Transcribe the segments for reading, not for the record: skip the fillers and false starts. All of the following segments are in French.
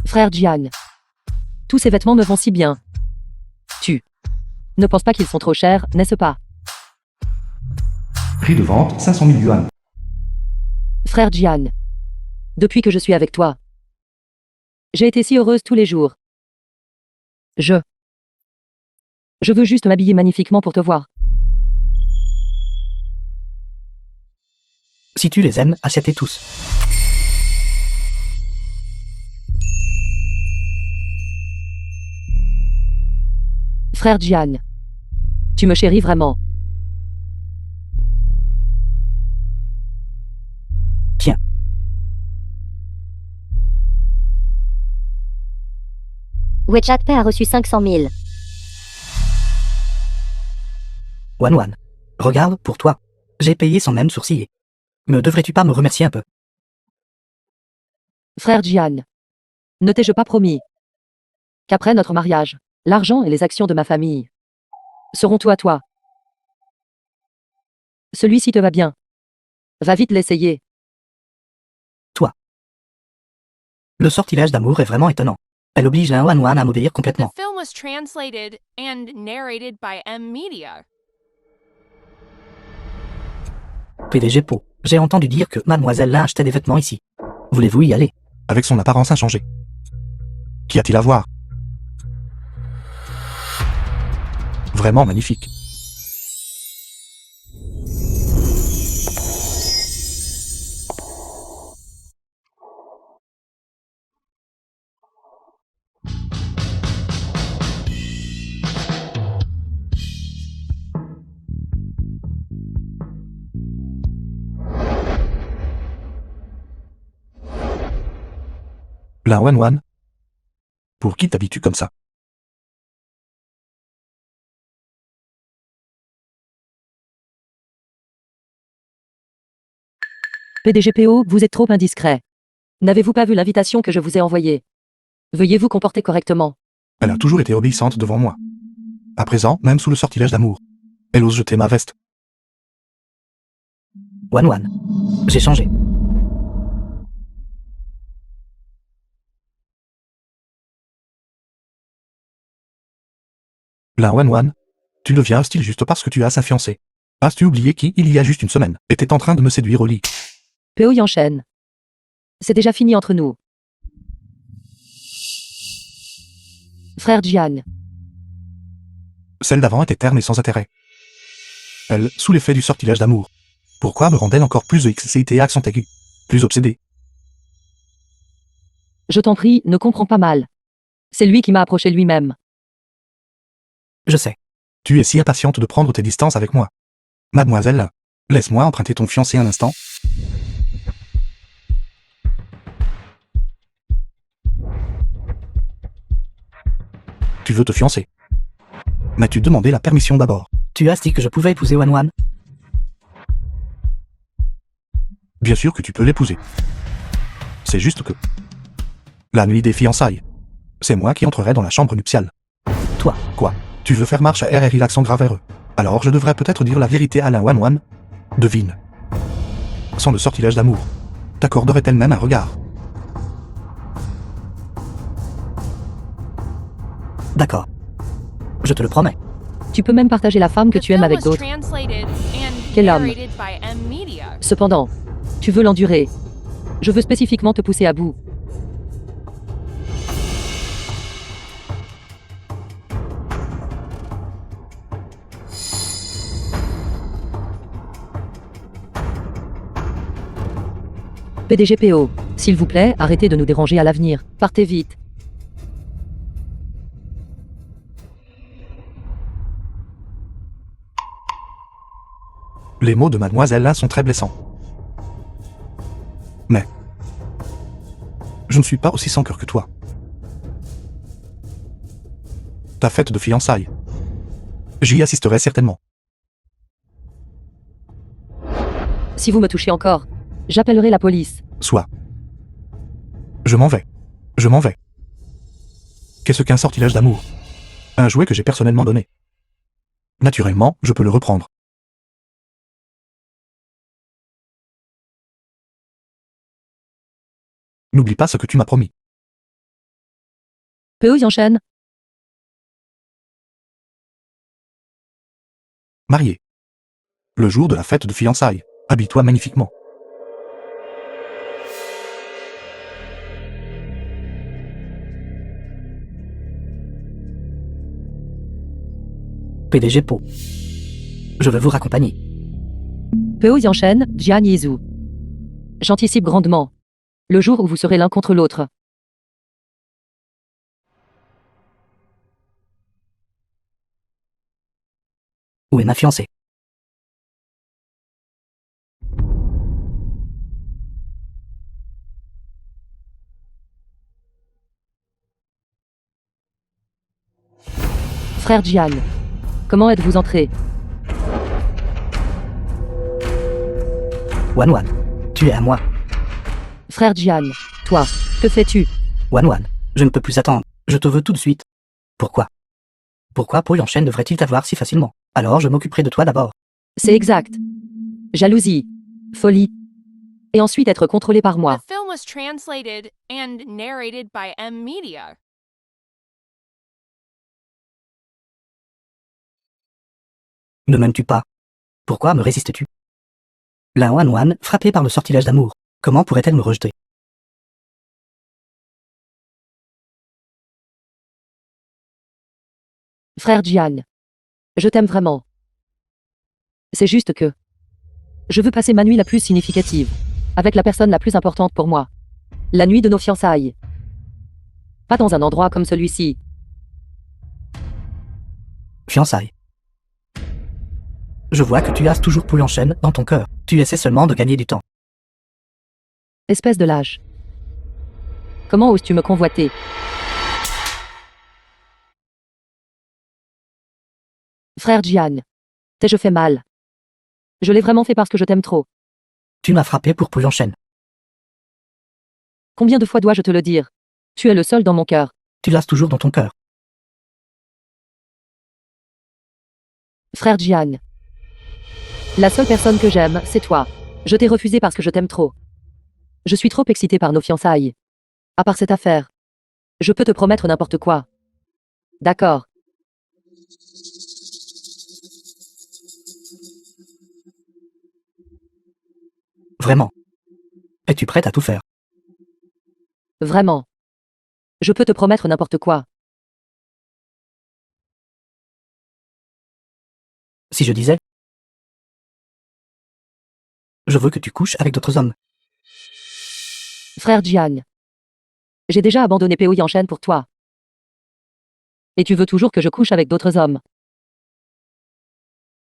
Frère Jian. Tous ces vêtements me vont si bien. Tu ne penses pas qu'ils sont trop chers, n'est-ce pas? Prix de vente 500 000 yuan. Frère Jian. Depuis que je suis avec toi, j'ai été si heureuse tous les jours. Je veux juste m'habiller magnifiquement pour te voir. Si tu les aimes, achète-les tous. Frère Jian. Tu me chéris vraiment. Tiens. WeChatPay a reçu 500 000. Wan, regarde, pour toi. J'ai payé sans même sourciller. Ne devrais-tu pas me remercier un peu? Frère Jian. Ne t'ai-je pas promis qu'après notre mariage, l'argent et les actions de ma famille seront tout à toi? Celui-ci te va bien. Va vite l'essayer. Le sortilège d'amour est vraiment étonnant. Elle oblige un Wan à m'obéir The complètement. film was translated and narrated by M Media. PDG Po, j'ai entendu dire que Mademoiselle Lin achetait des vêtements ici. Voulez-vous y aller? Avec son apparence inchangée. Qu'y a-t-il à voir? Vraiment magnifique. La Wan. Pour qui t'habilles-tu comme ça? PDGPO, vous êtes trop indiscret. N'avez-vous pas vu l'invitation que je vous ai envoyée? Veuillez vous comporter correctement. Elle a toujours été obéissante devant moi. À présent, même sous le sortilège d'amour, elle ose jeter ma veste. Wan, j'ai changé. La Wan, tu deviens hostile juste parce que tu as sa fiancée. As-tu oublié qui, il y a juste une semaine, était en train de me séduire au lit? PO Yanchen. C'est déjà fini entre nous. Frère Jian. Celle d'avant était terne et sans intérêt. Elle, sous l'effet du sortilège d'amour. Pourquoi me rend-elle encore plus excitée accent aigu? Plus obsédée? Je t'en prie, ne comprends pas mal. C'est lui qui m'a approché lui-même. Je sais. Tu es si impatiente de prendre tes distances avec moi. Mademoiselle, laisse-moi emprunter ton fiancé un instant. Tu veux te fiancer? M'as-tu demandé la permission d'abord? Tu as dit que je pouvais épouser Wan? Bien sûr que tu peux l'épouser. C'est juste que... La nuit des fiançailles. C'est moi qui entrerai dans la chambre nuptiale. Toi. Quoi? Tu veux faire marche à RRI l'accent grave RE. Alors je devrais peut-être dire la vérité à la Wan. Devine. Sans le sortilège d'amour, t'accorderait-elle même un regard? D'accord. Je te le promets. Tu peux même partager la femme que The tu aimes film avec was d'autres. translated and Quel homme? narrated by M Media. Cependant, tu veux l'endurer. Je veux spécifiquement te pousser à bout. PDGPO, s'il vous plaît, arrêtez de nous déranger à l'avenir. Partez vite. Les mots de Mademoiselle là sont très blessants. Mais... je ne suis pas aussi sans cœur que toi. Ta fête de fiançailles. J'y assisterai certainement. Si vous me touchez encore, j'appellerai la police. Soit. Je m'en vais. Qu'est-ce qu'un sortilège d'amour? Un jouet que j'ai personnellement donné. Naturellement, je peux le reprendre. N'oublie pas ce que tu m'as promis. Peu Yanchen. Marié. Le jour de la fête de fiançailles, habille-toi magnifiquement. PDG Po. Je veux vous raccompagner. Peu Yanchen, Jian Yizu. J'anticipe grandement. Le jour où vous serez l'un contre l'autre. Où est ma fiancée? Frère Jian. Comment êtes-vous entré? Wan Wan. Tu es à moi. Frère Jian. Toi. Que fais-tu? Wan Wan. Je ne peux plus attendre. Je te veux tout de suite. Pourquoi? Pourquoi Po Yanchen devrait-il t'avoir si facilement? Alors je m'occuperai de toi d'abord. C'est exact. Jalousie. Folie. Et ensuite être contrôlé par moi. The film was translated and narrated by M Media. Ne m'aimes-tu pas? Pourquoi me résistes-tu? La Wan Wan, frappée par le sortilège d'amour. Comment pourrait-elle me rejeter? Frère Jian. Je t'aime vraiment. C'est juste que... Je veux passer ma nuit la plus significative. Avec la personne la plus importante pour moi. La nuit de nos fiançailles. Pas dans un endroit comme celui-ci. Fiançailles. Je vois que tu as toujours Po Yanchen dans ton cœur. Tu essaies seulement de gagner du temps. Espèce de lâche. Comment oses-tu me convoiter? Frère Jian. T'ai-je fait mal? Je l'ai vraiment fait parce que je t'aime trop. Tu m'as frappé pour Po Yanchen. Combien de fois dois-je te le dire? Tu es le seul dans mon cœur. Tu l'as toujours dans ton cœur. Frère Jian. La seule personne que j'aime, c'est toi. Je t'ai refusé parce que je t'aime trop. Je suis trop excitée par nos fiançailles. À part cette affaire. Je peux te promettre n'importe quoi. D'accord. Vraiment. Es-tu prête à tout faire? Vraiment. Je peux te promettre n'importe quoi. Si je disais... Je veux que tu couches avec d'autres hommes. Frère Jian. J'ai déjà abandonné Po Yanchen pour toi. Et tu veux toujours que je couche avec d'autres hommes.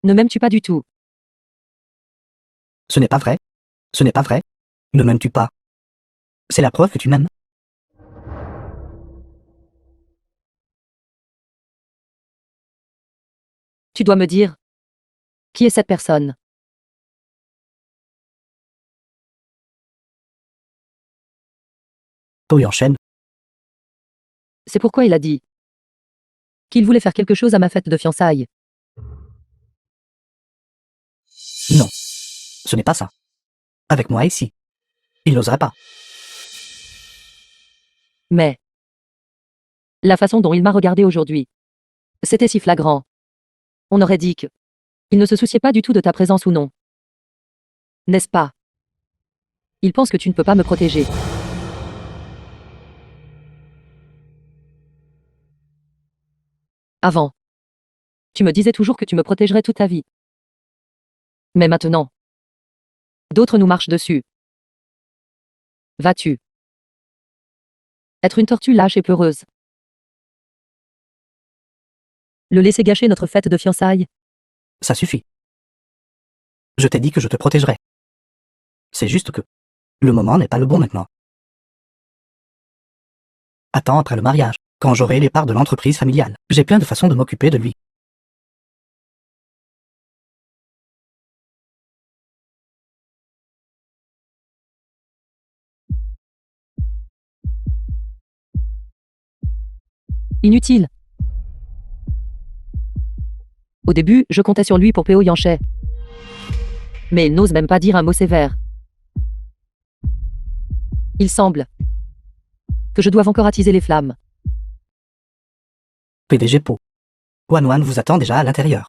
Ne m'aimes-tu pas du tout? Ce n'est pas vrai. Ce n'est pas vrai. Ne m'aimes-tu pas? C'est la preuve que tu m'aimes. Tu dois me dire. Qui est cette personne? Po Yanchen. C'est pourquoi il a dit qu'il voulait faire quelque chose à ma fête de fiançailles. Non. Ce n'est pas ça. Avec moi ici. Il n'oserait pas. Mais la façon dont il m'a regardé aujourd'hui, c'était si flagrant. On aurait dit que il ne se souciait pas du tout de ta présence ou non. N'est-ce pas? Il pense que tu ne peux pas me protéger. Avant, tu me disais toujours que tu me protégerais toute ta vie. Mais maintenant, d'autres nous marchent dessus. Vas-tu être une tortue lâche et peureuse? Le laisser gâcher notre fête de fiançailles? Ça suffit. Je t'ai dit que je te protégerais. C'est juste que le moment n'est pas le bon maintenant. Attends après le mariage, quand j'aurai les parts de l'entreprise familiale. J'ai plein de façons de m'occuper de lui. Inutile. Au début, je comptais sur lui pour Po Yanchen. Mais il n'ose même pas dire un mot sévère. Il semble que je doive encore attiser les flammes. PDG Po. Wanwan vous attend déjà à l'intérieur.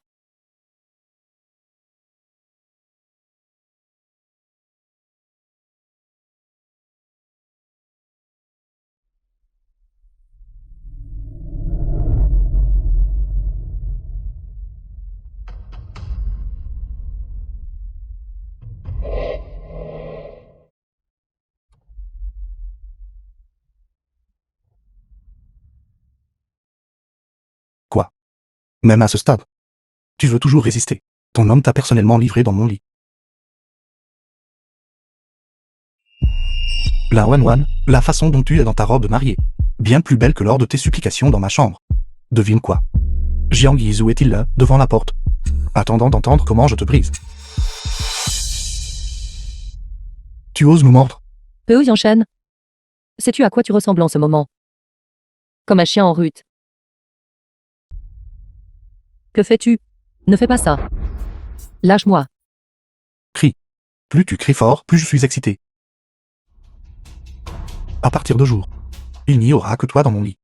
Quoi? Même à ce stade. Tu veux toujours résister. Ton homme t'a personnellement livré dans mon lit. La Wan, la façon dont tu es dans ta robe de mariée. Bien plus belle que lors de tes supplications dans ma chambre. Devine quoi? Jiang Yizhu est-il là, devant la porte, attendant d'entendre comment je te brise? Tu oses nous mordre? Peu Yanshen. Sais-tu à quoi tu ressembles en ce moment? Comme un chien en rut. Que fais-tu? Ne fais pas ça. Lâche-moi. Crie. Plus tu cries fort, plus je suis excité. À partir de jour, il n'y aura que toi dans mon lit.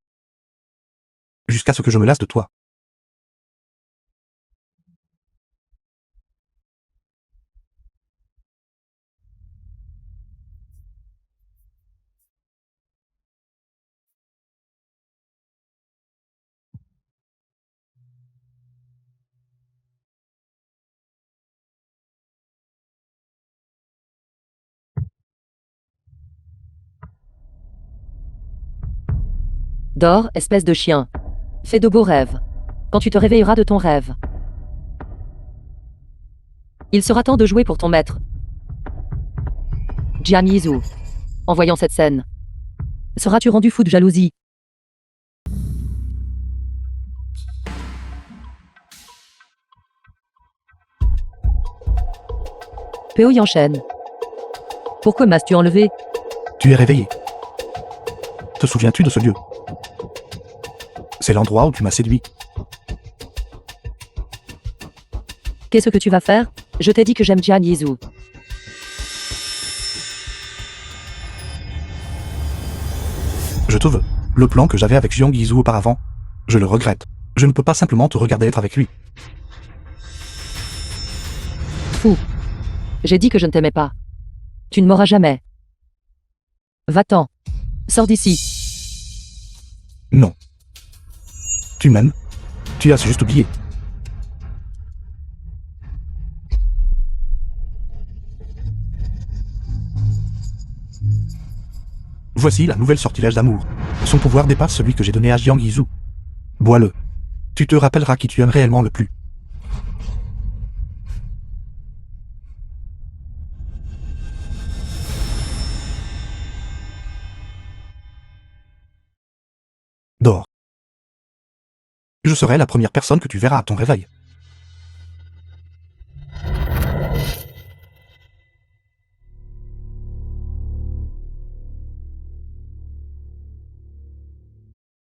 Jusqu'à ce que je me lasse de toi. Dors, espèce de chien. Fais de beaux rêves. Quand tu te réveilleras de ton rêve, il sera temps de jouer pour ton maître. Jiang Yizhu. En voyant cette scène, seras-tu rendu fou de jalousie? Peu Yanshen. Pourquoi m'as-tu enlevé? Tu es réveillé. Te souviens-tu de ce lieu? C'est l'endroit où tu m'as séduit. Qu'est-ce que tu vas faire? Je t'ai dit que j'aime Jiang Yizhu. Je te veux. Le plan que j'avais avec Jiang Yizhu auparavant, je le regrette. Je ne peux pas simplement te regarder être avec lui. Fou. J'ai dit que je ne t'aimais pas. Tu ne m'auras jamais. Va-t'en. Sors d'ici. Non. Tu m'aimes? Tu as juste oublié. Voici la nouvelle sortilège d'amour. Son pouvoir dépasse celui que j'ai donné à Jiang Yizhu. Bois-le. Tu te rappelleras qui tu aimes réellement le plus. Dors. Je serai la première personne que tu verras à ton réveil.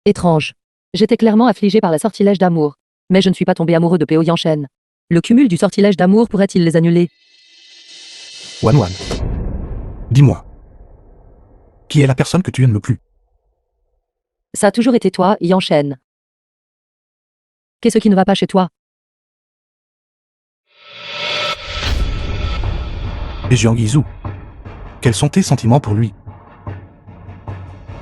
Étrange. J'étais clairement affligé par la sortilège d'amour. Mais je ne suis pas tombé amoureux de Peu Yanshen. Le cumul du sortilège d'amour pourrait-il les annuler? Wan. Dis-moi. Qui est la personne que tu aimes le plus? Ça a toujours été toi, Yanshen. Qu'est-ce qui ne va pas chez toi? Et Jiang Yizhu. Quels sont tes sentiments pour lui?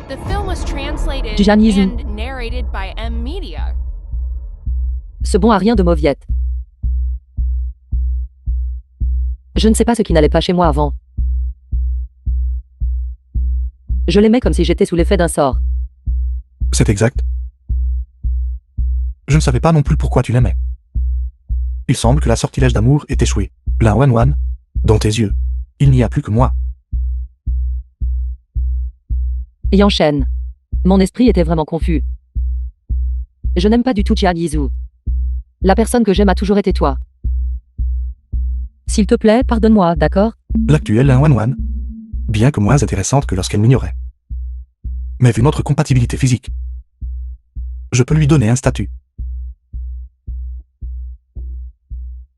The film was translated Jiang Yizhu. and narrated by M Media. Ce bon à rien de mauviette. Je ne sais pas ce qui n'allait pas chez moi avant. Je l'aimais comme si j'étais sous l'effet d'un sort. C'est exact. Je ne savais pas non plus pourquoi tu l'aimais. Il semble que la sortilège d'amour ait échoué. La Wan, dans tes yeux, il n'y a plus que moi. Yanshen. Mon esprit était vraiment confus. Je n'aime pas du tout Jiang Yizhu. La personne que j'aime a toujours été toi. S'il te plaît, pardonne-moi, d'accord? L'actuelle Wan, bien que moins intéressante que lorsqu'elle m'ignorait. Mais vu notre compatibilité physique, je peux lui donner un statut.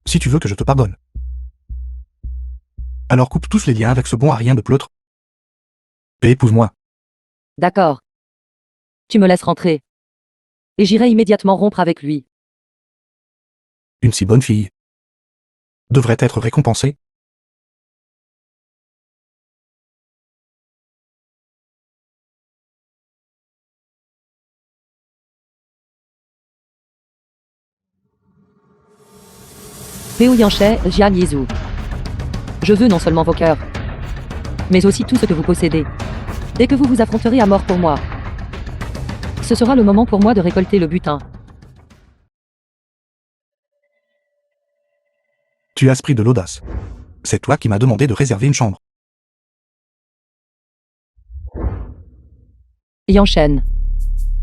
Si tu veux que je te pardonne. Alors coupe tous les liens avec ce bon à rien de pleutre. Et épouse-moi. D'accord. Tu me laisses rentrer. Et j'irai immédiatement rompre avec lui. Une si bonne fille devrait être récompensée. Peo Yanche, Jian Yizhu. Je veux non seulement vos cœurs, mais aussi tout ce que vous possédez. Dès que vous vous affronterez à mort pour moi, ce sera le moment pour moi de récolter le butin. Tu as pris de l'audace. C'est toi qui m'as demandé de réserver une chambre. Yanshen.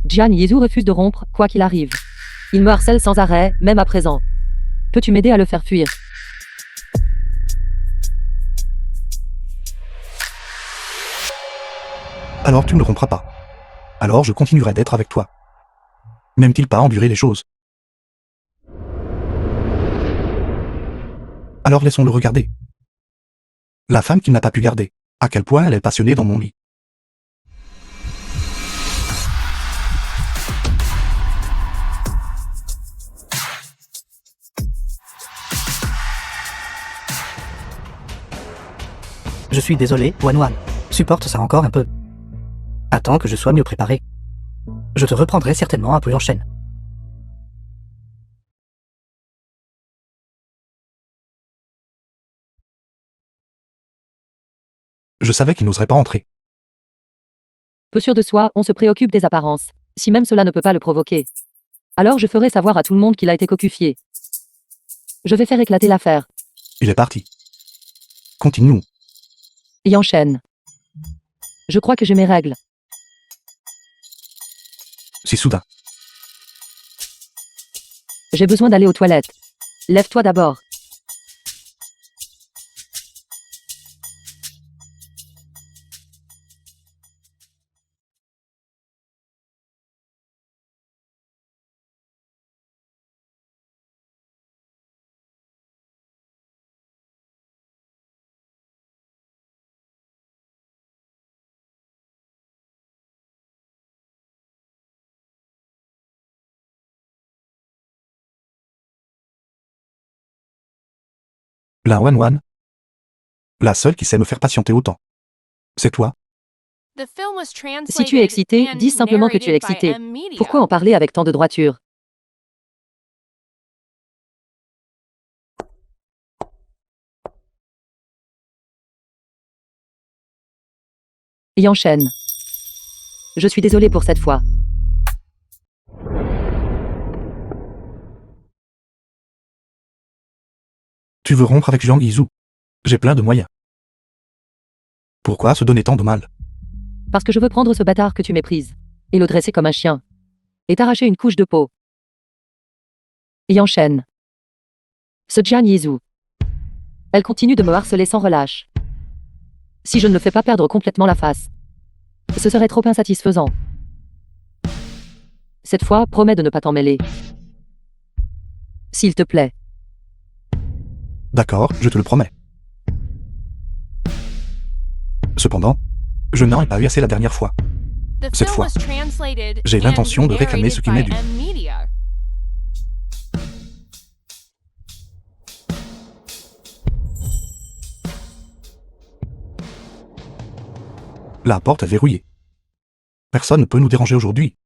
Jian Yizhu refuse de rompre, quoi qu'il arrive. Il me harcèle sans arrêt, même à présent. Peux-tu m'aider à le faire fuir? Alors tu ne rompras pas. Alors je continuerai d'être avec toi. N'aime-t-il pas endurer les choses? Alors laissons-le regarder. La femme qu'il n'a pas pu garder. À quel point elle est passionnée dans mon lit. Je suis désolé, Wanwan. Supporte ça encore un peu. Attends que je sois mieux préparé. Je te reprendrai certainement un peu en chaîne. Je savais qu'il n'oserait pas entrer. Peu sûr de soi, on se préoccupe des apparences. Si même cela ne peut pas le provoquer. Alors je ferai savoir à tout le monde qu'il a été cocufié. Je vais faire éclater l'affaire. Il est parti. Continuons. Yanshen. Je crois que j'ai mes règles. Si soudain. J'ai besoin d'aller aux toilettes. Lève-toi d'abord. La Wanwan. La seule qui sait me faire patienter autant. C'est toi. The film was Si translated tu es excité, and dis simplement que tu es narrated by excité. M-Media. Pourquoi en parler avec tant de droiture? Yanshen. Je suis désolé pour cette fois. Tu veux rompre avec Jiang Yizhu. J'ai plein de moyens. Pourquoi se donner tant de mal? Parce que je veux prendre ce bâtard que tu méprises, et le dresser comme un chien, et t'arracher une couche de peau. Yanshen. Ce Jian Yizhu. Elle continue de me harceler sans relâche. Si je ne le fais pas perdre complètement la face, ce serait trop insatisfaisant. Cette fois, promets de ne pas t'en mêler. S'il te plaît. D'accord, je te le promets. Cependant, je n'en ai pas eu assez la dernière fois. The Cette film fois, was translated j'ai and l'intention de réclamer narrated ce qui by m'est dû. M-Media. La porte est verrouillée. Personne ne peut nous déranger aujourd'hui.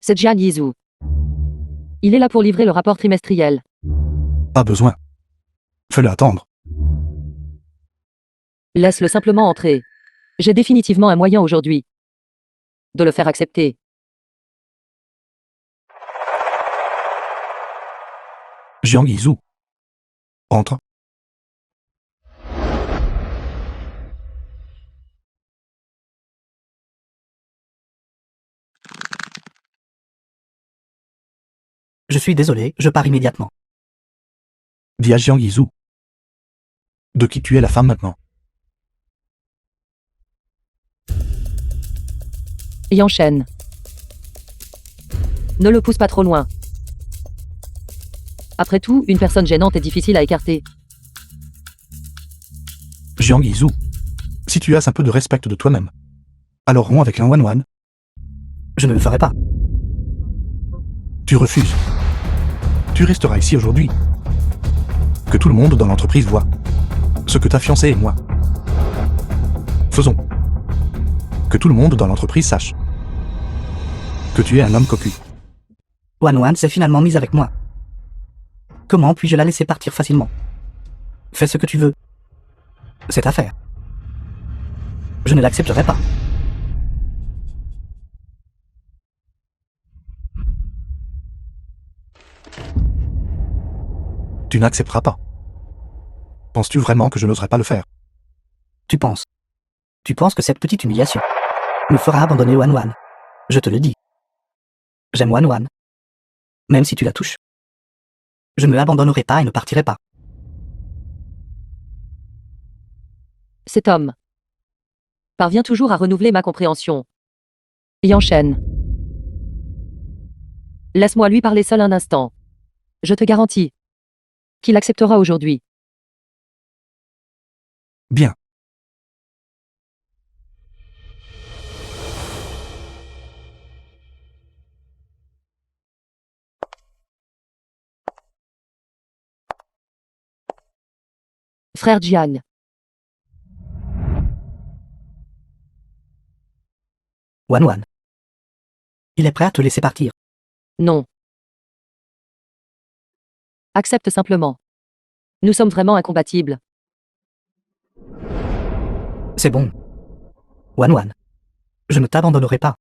C'est Jian Yizhu. Il est là pour livrer le rapport trimestriel. Pas besoin. Fais-le attendre. Laisse-le simplement entrer. J'ai définitivement un moyen aujourd'hui de le faire accepter. Jiang Yizhu. Entre. Je suis désolé, je pars immédiatement. Dis à Jiang Yizhu. De qui tu es la femme maintenant? Yanshen. Ne le pousse pas trop loin. Après tout, une personne gênante est difficile à écarter. Jiang Yizhu. Si tu as un peu de respect de toi-même, alors romps avec un Wanwan. Je ne le ferai pas. Tu refuses. Tu resteras ici aujourd'hui. Que tout le monde dans l'entreprise voit ce que ta fiancée et moi faisons. Que tout le monde dans l'entreprise sache que tu es un homme cocu. Wanwan s'est finalement mise avec moi. Comment puis-je la laisser partir facilement? Fais ce que tu veux. C'est ta affaire. Je ne l'accepterai pas. Tu n'accepteras pas. Penses-tu vraiment que je n'oserais pas le faire? Tu penses que cette petite humiliation me fera abandonner Wanwan? Je te le dis. J'aime Wanwan. Même si tu la touches. Je ne me abandonnerai pas et ne partirai pas. Cet homme parvient toujours à renouveler ma compréhension. Yanchen. Laisse-moi lui parler seul un instant. Je te garantis qu'il acceptera aujourd'hui. Bien. Frère Jiang. Wanwan. Il est prêt à te laisser partir. Non. Accepte simplement. Nous sommes vraiment incompatibles. C'est bon. Wanwan. Je ne t'abandonnerai pas.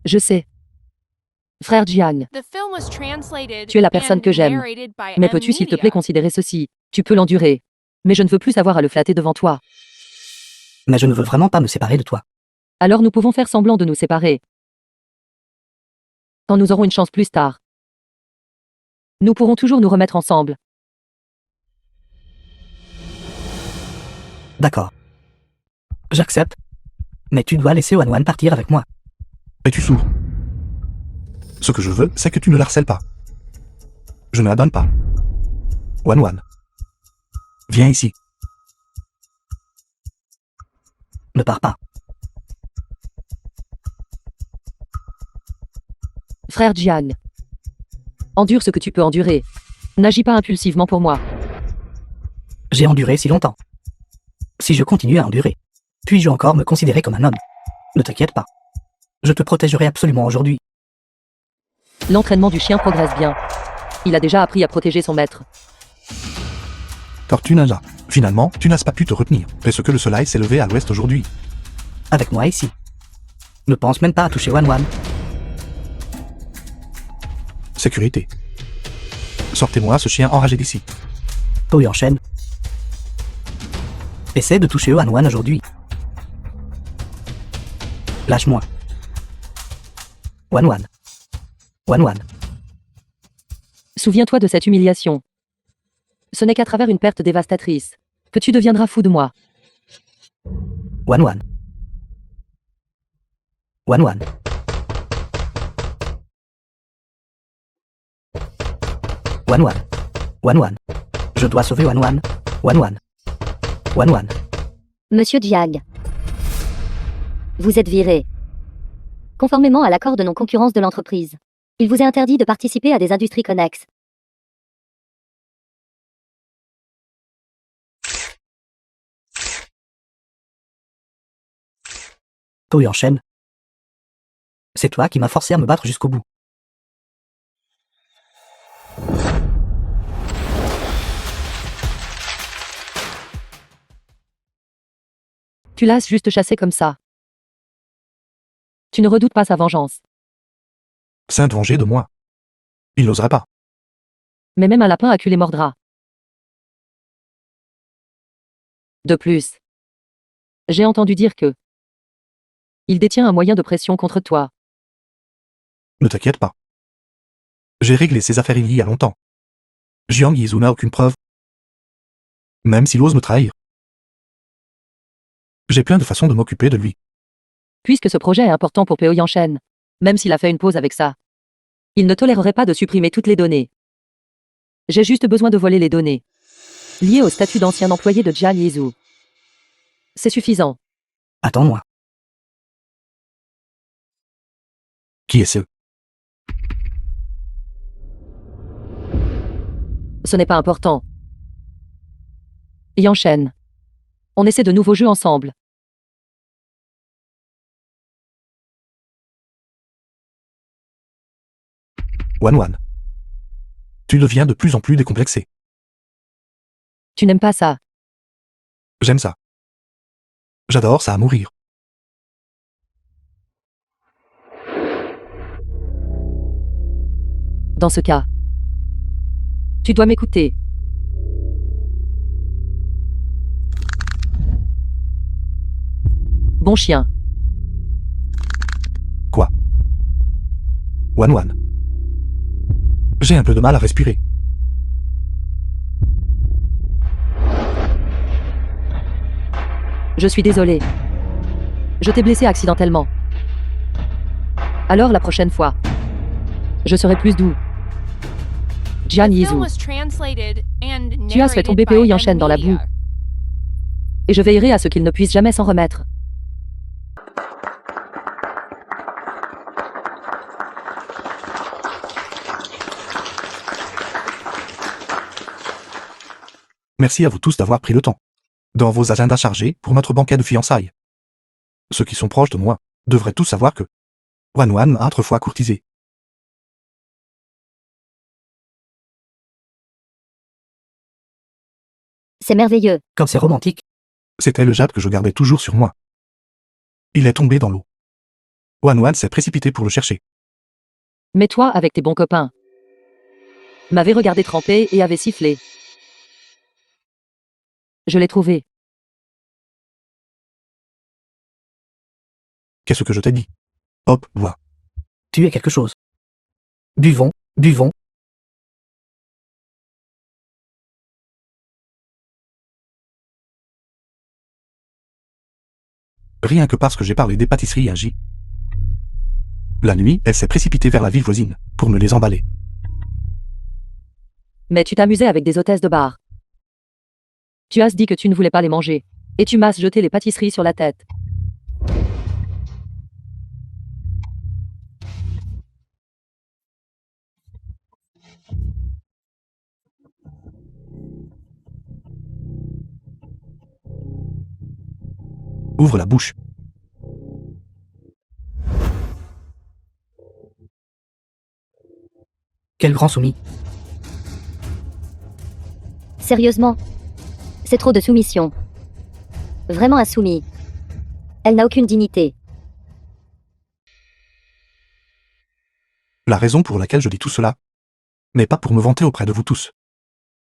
Je sais. Frère Jiang, The film was translated tu es la personne and que j'aime. narrated by Mais M peux-tu s'il te Media. plaît considérer ceci? Tu peux l'endurer. Mais je ne veux plus avoir à le flatter devant toi. Mais je ne veux vraiment pas me séparer de toi. Alors nous pouvons faire semblant de nous séparer. Quand nous aurons une chance plus tard. Nous pourrons toujours nous remettre ensemble. D'accord. J'accepte. Mais tu dois laisser Wanwan partir avec moi. Es-tu sourd? Ce que je veux, c'est que tu ne la harcèles pas. Je ne la donne pas. Wanwan. Viens ici. Ne pars pas. Frère Jiang. Endure ce que tu peux endurer. N'agis pas impulsivement pour moi. J'ai enduré si longtemps. Si je continue à endurer, puis-je encore me considérer comme un homme? Ne t'inquiète pas. Je te protégerai absolument aujourd'hui. L'entraînement du chien progresse bien. Il a déjà appris à protéger son maître. Tortue Ninja. Finalement, tu n'as pas pu te retenir. Est-ce que le soleil s'est levé à l'ouest aujourd'hui? Avec moi ici. Ne pense même pas à toucher Wanwan. Sécurité. Sortez-moi ce chien enragé d'ici. Po Yanchen. Essaie de toucher Wanwan aujourd'hui. Lâche-moi. Wanwan. Wanwan. Souviens-toi de cette humiliation. Ce n'est qu'à travers une perte dévastatrice que tu deviendras fou de moi. Wanwan. Wanwan. Wanwan. Wanwan. Je dois sauver Wanwan. Wanwan. Wanwan. Monsieur Jiang. Vous êtes viré. Conformément à l'accord de non-concurrence de l'entreprise, il vous est interdit de participer à des industries connexes. Po Yanchen. C'est toi qui m'as forcé à me battre jusqu'au bout. Tu l'as juste chassé comme ça. Tu ne redoutes pas sa vengeance. Sainte venger de moi. Il n'oserait pas. Mais même un lapin acculé mordra. De plus, j'ai entendu dire que il détient un moyen de pression contre toi. Ne t'inquiète pas. J'ai réglé ses affaires il y a longtemps. Jiang Yizhu n'a aucune preuve. Même s'il ose me trahir. J'ai plein de façons de m'occuper de lui. Puisque ce projet est important pour Peo Yanchen, même s'il a fait une pause avec ça, il ne tolérerait pas de supprimer toutes les données. J'ai juste besoin de voler les données. Lié au statut d'ancien employé de Jian Yizhu. C'est suffisant. Attends-moi. Qui est ce? Ce n'est pas important. Yang Shen. On essaie de nouveaux jeux ensemble. Wan. Tu deviens de plus en plus décomplexé. Tu n'aimes pas ça. J'aime ça. J'adore ça à mourir. Dans ce cas, tu dois m'écouter. Bon chien. Quoi? Wan. J'ai un peu de mal à respirer. Je suis désolé. Je t'ai blessé accidentellement. Alors la prochaine fois, je serai plus doux. Jian The film Yizhu. was translated and Tu as fait narrated tomber by Po Yanshen M dans la Media. boue. Et je veillerai à ce qu'il ne puisse jamais s'en remettre. Merci à vous tous d'avoir pris le temps. Dans vos agendas chargés pour notre banquet de fiançailles. Ceux qui sont proches de moi devraient tous savoir que Wan m'a autrefois courtisé. C'est merveilleux. Comme c'est romantique. C'était le jade que je gardais toujours sur moi. Il est tombé dans l'eau. Wan s'est précipité pour le chercher. Mais toi, avec tes bons copains, m'avais regardé tremper et avait sifflé. Je l'ai trouvé. Qu'est-ce que je t'ai dit? Hop, bois. Tu es quelque chose. Buvons. Rien que parce que j'ai parlé des pâtisseries à J. La nuit, elle s'est précipitée vers la ville voisine, pour me les emballer. Mais tu t'amusais avec des hôtesses de bar. Tu as dit que tu ne voulais pas les manger. Et tu m'as jeté les pâtisseries sur la tête. Ouvre la bouche. Quel grand soumis. Sérieusement. C'est trop de soumission. Vraiment insoumis. Elle n'a aucune dignité. La raison pour laquelle je dis tout cela n'est pas pour me vanter auprès de vous tous.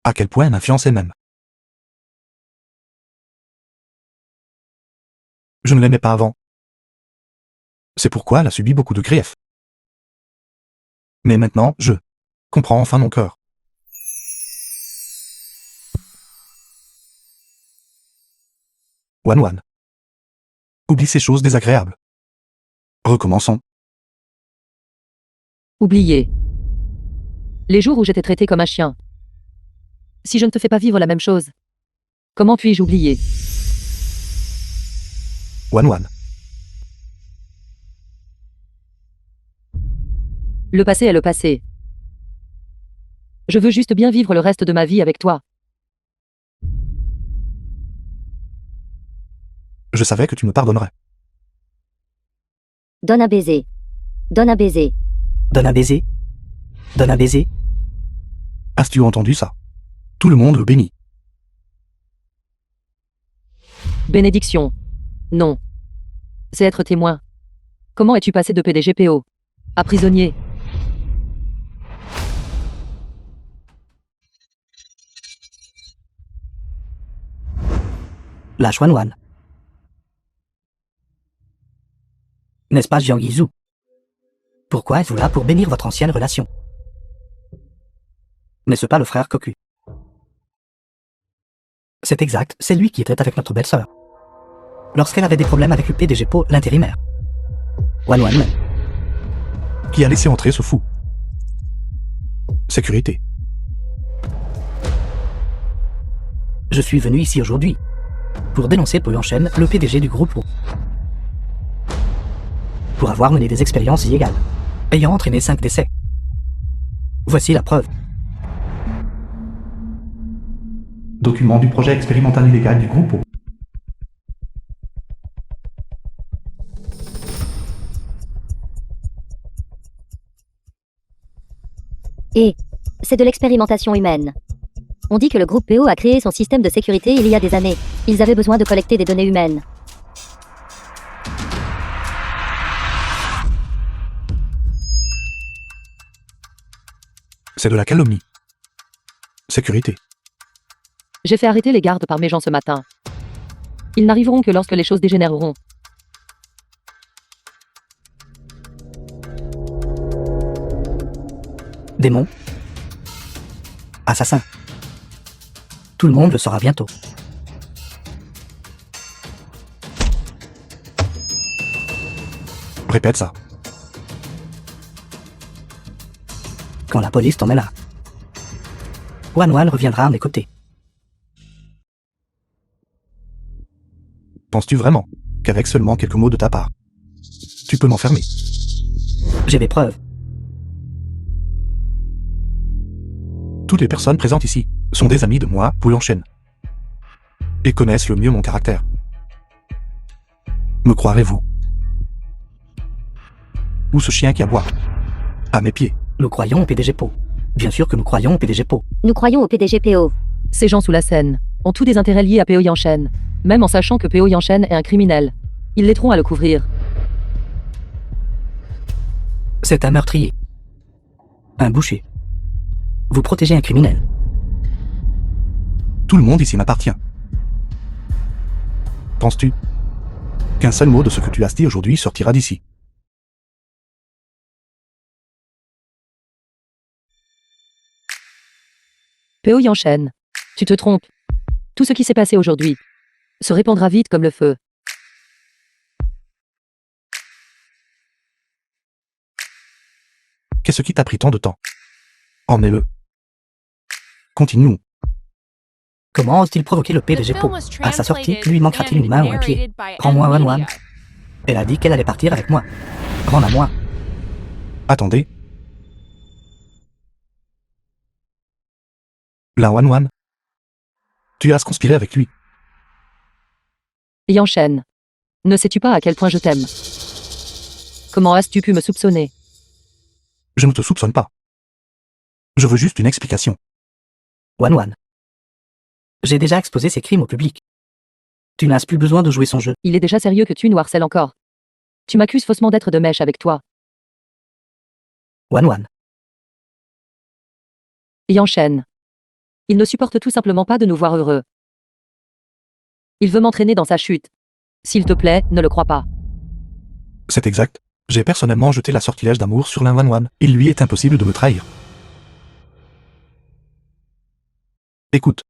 À quel point ma fiancée m'aime. Je ne l'aimais pas avant. C'est pourquoi elle a subi beaucoup de griefs. Mais maintenant, je comprends enfin mon cœur. Wan. Oublie ces choses désagréables. Recommençons. Oubliez. Les jours où j'étais traité comme un chien. Si je ne te fais pas vivre la même chose, comment puis-je oublier? Wan. Le passé est le passé. Je veux juste bien vivre le reste de ma vie avec toi. Je savais que tu me pardonnerais. Donne un baiser. Donne un baiser. Donne un baiser. Donne un baiser. As-tu entendu ça? Tout le monde le bénit. Bénédiction. Non. C'est être témoin. Comment es-tu passé de PDGPO à prisonnier? Lâche Wan. N'est-ce pas Jiang Yizhu? Pourquoi êtes-vous là pour bénir votre ancienne relation? N'est-ce pas le frère Cocu? C'est exact, c'est lui qui était avec notre belle-sœur. Lorsqu'elle avait des problèmes avec le PDG Po, l'intérimaire. Wan même. Qui a laissé entrer ce fou? Je suis venu ici aujourd'hui pour dénoncer Po Yuan-shen, le PDG du groupe O, pour avoir mené des expériences illégales, ayant entraîné 5 décès. Voici la preuve. Document du projet expérimental illégal du groupe O. Et c'est de l'expérimentation humaine. On dit que le groupe PO a créé son système de sécurité il y a des années. Ils avaient besoin de collecter des données humaines. C'est de la calomnie. Sécurité. J'ai fait arrêter les gardes par mes gens ce matin. Ils n'arriveront que lorsque les choses dégénéreront. Démon. Assassin. Tout le monde le saura bientôt. Répète ça. Quand la police t'emmènera, Wan reviendra à mes côtés. Penses-tu vraiment qu'avec seulement quelques mots de ta part, tu peux m'enfermer? J'ai des preuves. Toutes les personnes présentes ici sont des amis de moi, Po Yuan-shen, et connaissent le mieux mon caractère. Me croirez-vous? Ou ce chien qui aboie à mes pieds? Nous croyons au PDG Po. Bien sûr que nous croyons au PDG Po. Nous croyons au PDG PO. Ces gens sous la scène ont tous des intérêts liés à Po Yuan-shen, même en sachant que Po Yuan-shen est un criminel. Ils l'aideront à le couvrir. C'est un meurtrier. Un boucher. Vous protégez un criminel. Tout le monde ici m'appartient. Penses-tu qu'un seul mot de ce que tu as dit aujourd'hui sortira d'ici? Po Yuan-shen, tu te trompes. Tout ce qui s'est passé aujourd'hui se répandra vite comme le feu. Qu'est-ce qui t'a pris tant de temps? Emmenez-le. Continuons. Comment ose-t-il provoquer le The PDG Po? film was À sa sortie, translated lui manquera-t-il une and main ou un pied? narrated by Prends-moi M. Wan. Media. Elle a dit qu'elle allait partir avec moi. Rends à moi. Attendez. La Wan, tu as conspiré avec lui. Yuan-shen, ne sais-tu pas à quel point je t'aime? Comment as-tu pu me soupçonner? Je ne te soupçonne pas. Je veux juste une explication. Wan. J'ai déjà exposé ses crimes au public. Tu n'as plus besoin de jouer son jeu. Il est déjà sérieux que tu nous harcèles encore. Tu m'accuses faussement d'être de mèche avec toi. Wan. Yuan-shen. Il ne supporte tout simplement pas de nous voir heureux. Il veut m'entraîner dans sa chute. S'il te plaît, ne le crois pas. C'est exact. J'ai personnellement jeté la sortilège d'amour sur l'un Wan. Il lui est impossible de me trahir. Écoute.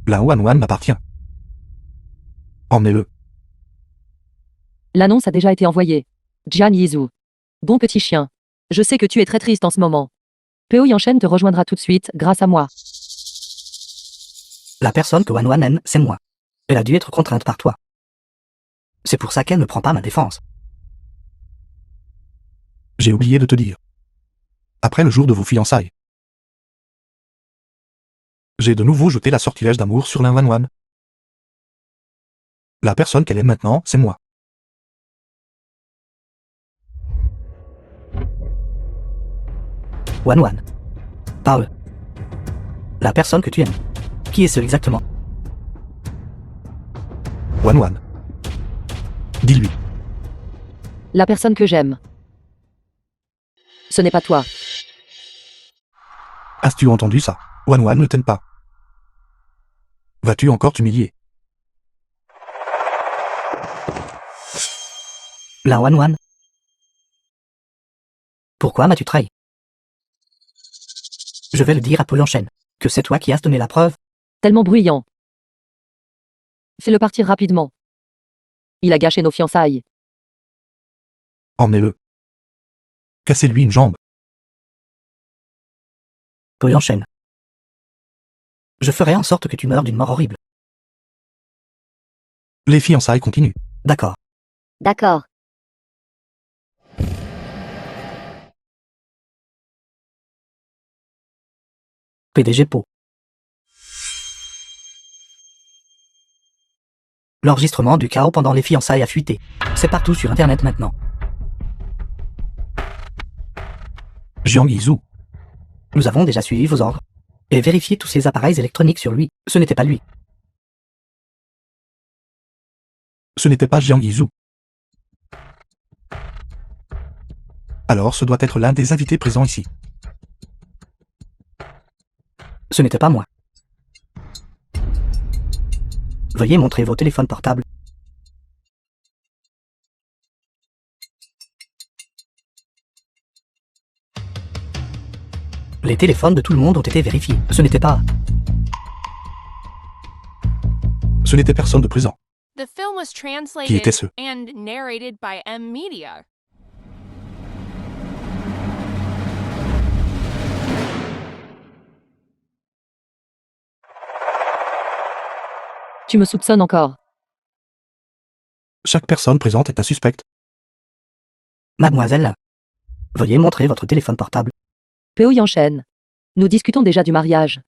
La Wan m'appartient. Emmenez-le. L'annonce a déjà été envoyée. Jian Yizu. Bon petit chien. Je sais que tu es très triste en ce moment. Po Yuan-shen te rejoindra tout de suite, grâce à moi. La personne que Wan aime, c'est moi. Elle a dû être contrainte par toi. C'est pour ça qu'elle ne prend pas ma défense. J'ai oublié de te dire. Après le jour de vos fiançailles, j'ai de nouveau jeté la sortilège d'amour sur l'un Wan. La personne qu'elle est maintenant, c'est moi. Wan. Parle. La personne que tu aimes. Qui est-ce exactement? Wan. Dis-lui. La personne que j'aime. Ce n'est pas toi. As-tu entendu ça? Wan ne t'aime pas. Vas-tu encore t'humilier? La Wan. Pourquoi m'as-tu trahi? Je vais le dire à Po Yuan-shen, que c'est toi qui as donné la preuve. Tellement bruyant. Fais-le partir rapidement. Il a gâché nos fiançailles. Emmenez-le. Cassez-lui une jambe. Po Yuan-shen. Je ferai en sorte que tu meurs d'une mort horrible. Les fiançailles continuent. D'accord. D'accord. PDG Po. L'enregistrement du chaos pendant les fiançailles a fuité. C'est partout sur Internet maintenant. Jiang Yizhou. Nous avons déjà suivi vos ordres. Et vérifié tous ces appareils électroniques sur lui. Ce n'était pas lui. Ce n'était pas Jiang Yizhou. Alors ce doit être l'un des invités présents ici. Ce n'était pas moi. Veuillez montrer vos téléphones portables. Les téléphones de tout le monde ont été vérifiés. Ce n'était pas... Ce n'était personne de présent. The film was Qui translated était ce? and narrated by M Media. Tu me soupçonnes encore. Chaque personne présente est un suspect. Mademoiselle, veuillez montrer votre téléphone portable. Peo Yanshen. Nous discutons déjà du mariage.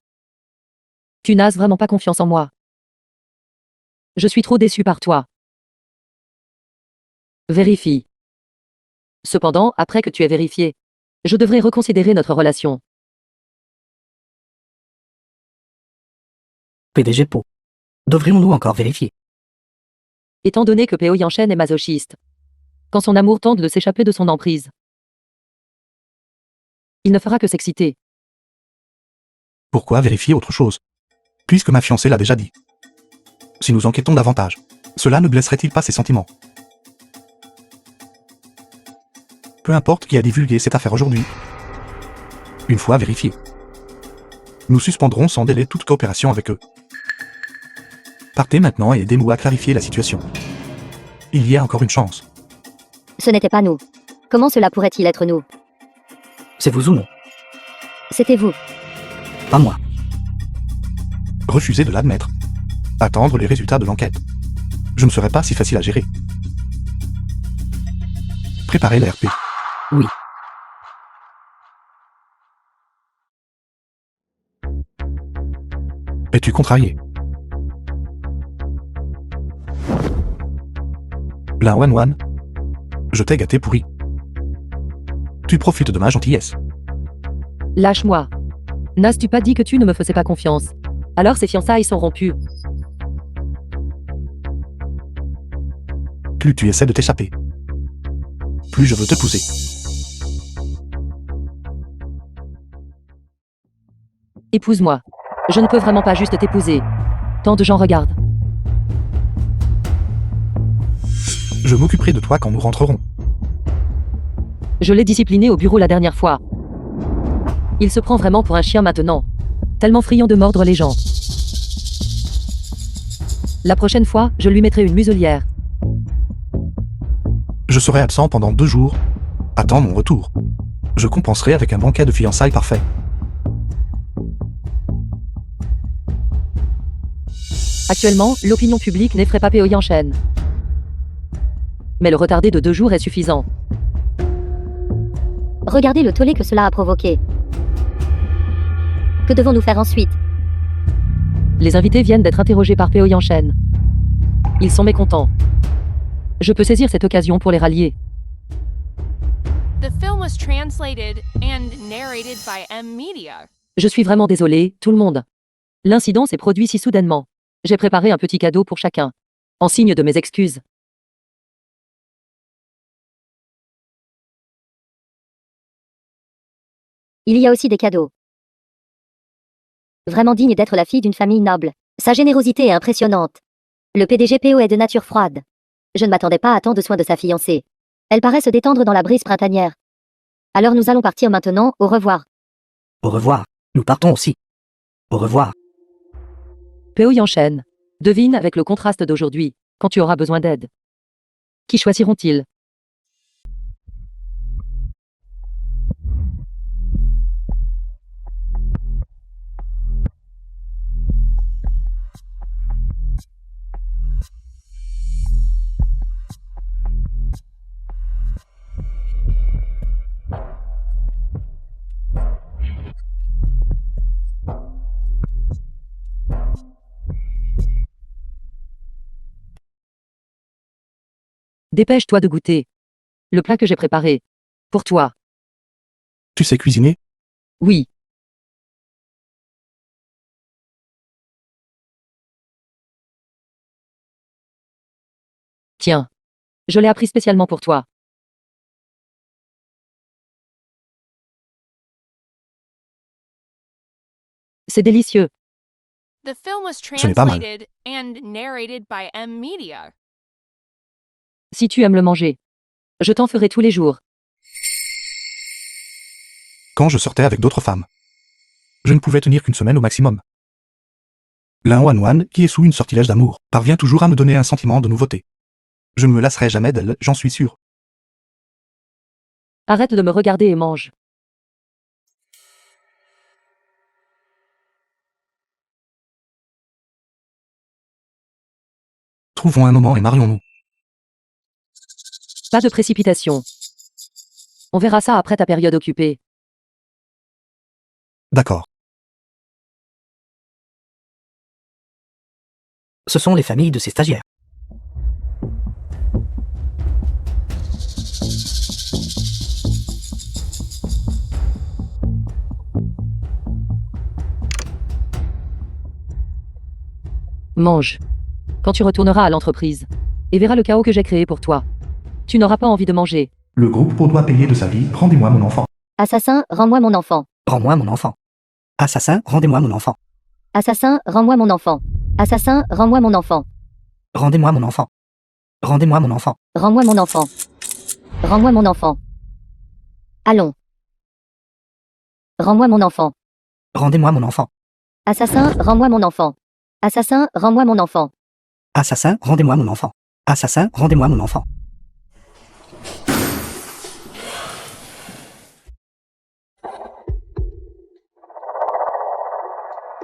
Tu n'as vraiment pas confiance en moi. Je suis trop déçu par toi. Vérifie. Cependant, après que tu aies vérifié, je devrais reconsidérer notre relation. PDG Po. Devrions-nous encore vérifier? Étant donné que Peo Yanshen est masochiste, quand son amour tente de s'échapper de son emprise, il ne fera que s'exciter. Pourquoi vérifier autre chose? Puisque ma fiancée l'a déjà dit. Si nous enquêtons davantage, cela ne blesserait-il pas ses sentiments? Peu importe qui a divulgué cette affaire aujourd'hui. Une fois vérifié, nous suspendrons sans délai toute coopération avec eux. Partez maintenant et aidez-nous à clarifier la situation. Il y a encore une chance. Ce n'était pas nous. Comment cela pourrait-il être nous? C'est vous ou non? C'était vous. Pas moi. Refusez de l'admettre. Attendre les résultats de l'enquête. Je ne serai pas si facile à gérer. Préparez l'RP. Oui. Es-tu contrarié? La One, je t'ai gâté pourri. Tu profites de ma gentillesse. Lâche-moi. N'as-tu pas dit que tu ne me faisais pas confiance? Alors ces fiançailles sont rompues. Plus tu essaies de t'échapper, plus je veux te pousser. Épouse-moi. Je ne peux vraiment pas juste t'épouser. Tant de gens regardent. Je m'occuperai de toi quand nous rentrerons. Je l'ai discipliné au bureau la dernière fois. Il se prend vraiment pour un chien maintenant. Tellement friand de mordre les gens. La prochaine fois, je lui mettrai une muselière. Je serai absent pendant 2 jours. Attends mon retour. Je compenserai avec un banquet de fiançailles parfait. Actuellement, l'opinion publique n'effraie pas Peo Yanshen. Mais le retarder de 2 jours est suffisant. Regardez le tollé que cela a provoqué. Que devons-nous faire ensuite? Les invités viennent d'être interrogés par Peo Yanshen. Ils sont mécontents. Je peux saisir cette occasion pour les rallier. The film was translated and narrated by M Media. Je suis vraiment désolé, tout le monde. L'incident s'est produit si soudainement. J'ai préparé un petit cadeau pour chacun. En signe de mes excuses. Il y a aussi des cadeaux. Vraiment digne d'être la fille d'une famille noble. Sa générosité est impressionnante. Le PDG PO est de nature froide. Je ne m'attendais pas à tant de soins de sa fiancée. Elle paraît se détendre dans la brise printanière. Alors nous allons partir maintenant, au revoir. Au revoir. Nous partons aussi. Au revoir. Peo Yanshen. Devine avec le contraste d'aujourd'hui, quand tu auras besoin d'aide. Qui choisiront-ils? Dépêche-toi de goûter. Le plat que j'ai préparé. Pour toi. Tu sais cuisiner? Oui. Tiens. Je l'ai appris spécialement pour toi. C'est délicieux. The film was Ce n'est pas mal. translated and narrated by M Media. Si tu aimes le manger. Je t'en ferai tous les jours. Quand je sortais avec d'autres femmes, je ne pouvais tenir qu'une semaine au maximum. L'un Wan, qui est sous une sortilège d'amour, parvient toujours à me donner un sentiment de nouveauté. Je ne me lasserai jamais d'elle, j'en suis sûr. Arrête de me regarder et mange. Trouvons un moment et marions-nous. Pas de précipitation. On verra ça après ta période occupée. D'accord. Ce sont les familles de ces stagiaires. Mange. Quand tu retourneras à l'entreprise. Et verras le chaos que j'ai créé pour toi. Tu n'auras pas envie de manger. Le groupe Pau doit payer de sa vie, rendez-moi mon enfant. Assassin, rends-moi mon enfant. Rends-moi mon enfant. Assassin, rendez-moi mon enfant. Assassin, rends-moi mon enfant. Assassin, rends-moi mon enfant. Rendez-moi mon enfant. Rendez-moi mon enfant. Rends-moi mon enfant. Rends-moi mon enfant. Allons. Rends-moi mon enfant. Rendez-moi mon enfant. Assassin, rends-moi mon enfant. Assassin, rends-moi mon enfant. Assassin, rendez-moi mon enfant. Assassin, rendez-moi mon enfant.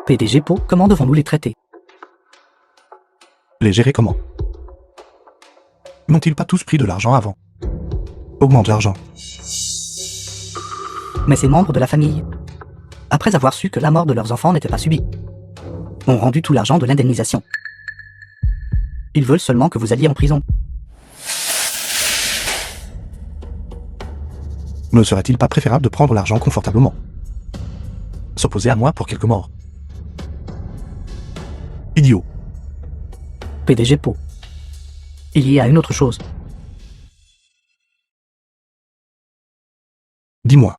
PDG Pau, comment devons-nous les traiter? Les gérer comment? N'ont-ils pas tous pris de l'argent avant? Augmente l'argent. Mais ces membres de la famille, après avoir su que la mort de leurs enfants n'était pas subie, ont rendu tout l'argent de l'indemnisation. Ils veulent seulement que vous alliez en prison. Ne serait-il pas préférable de prendre l'argent confortablement? S'opposer à moi pour quelques morts? Idiot. PDG Pau. Il y a une autre chose. Dis-moi.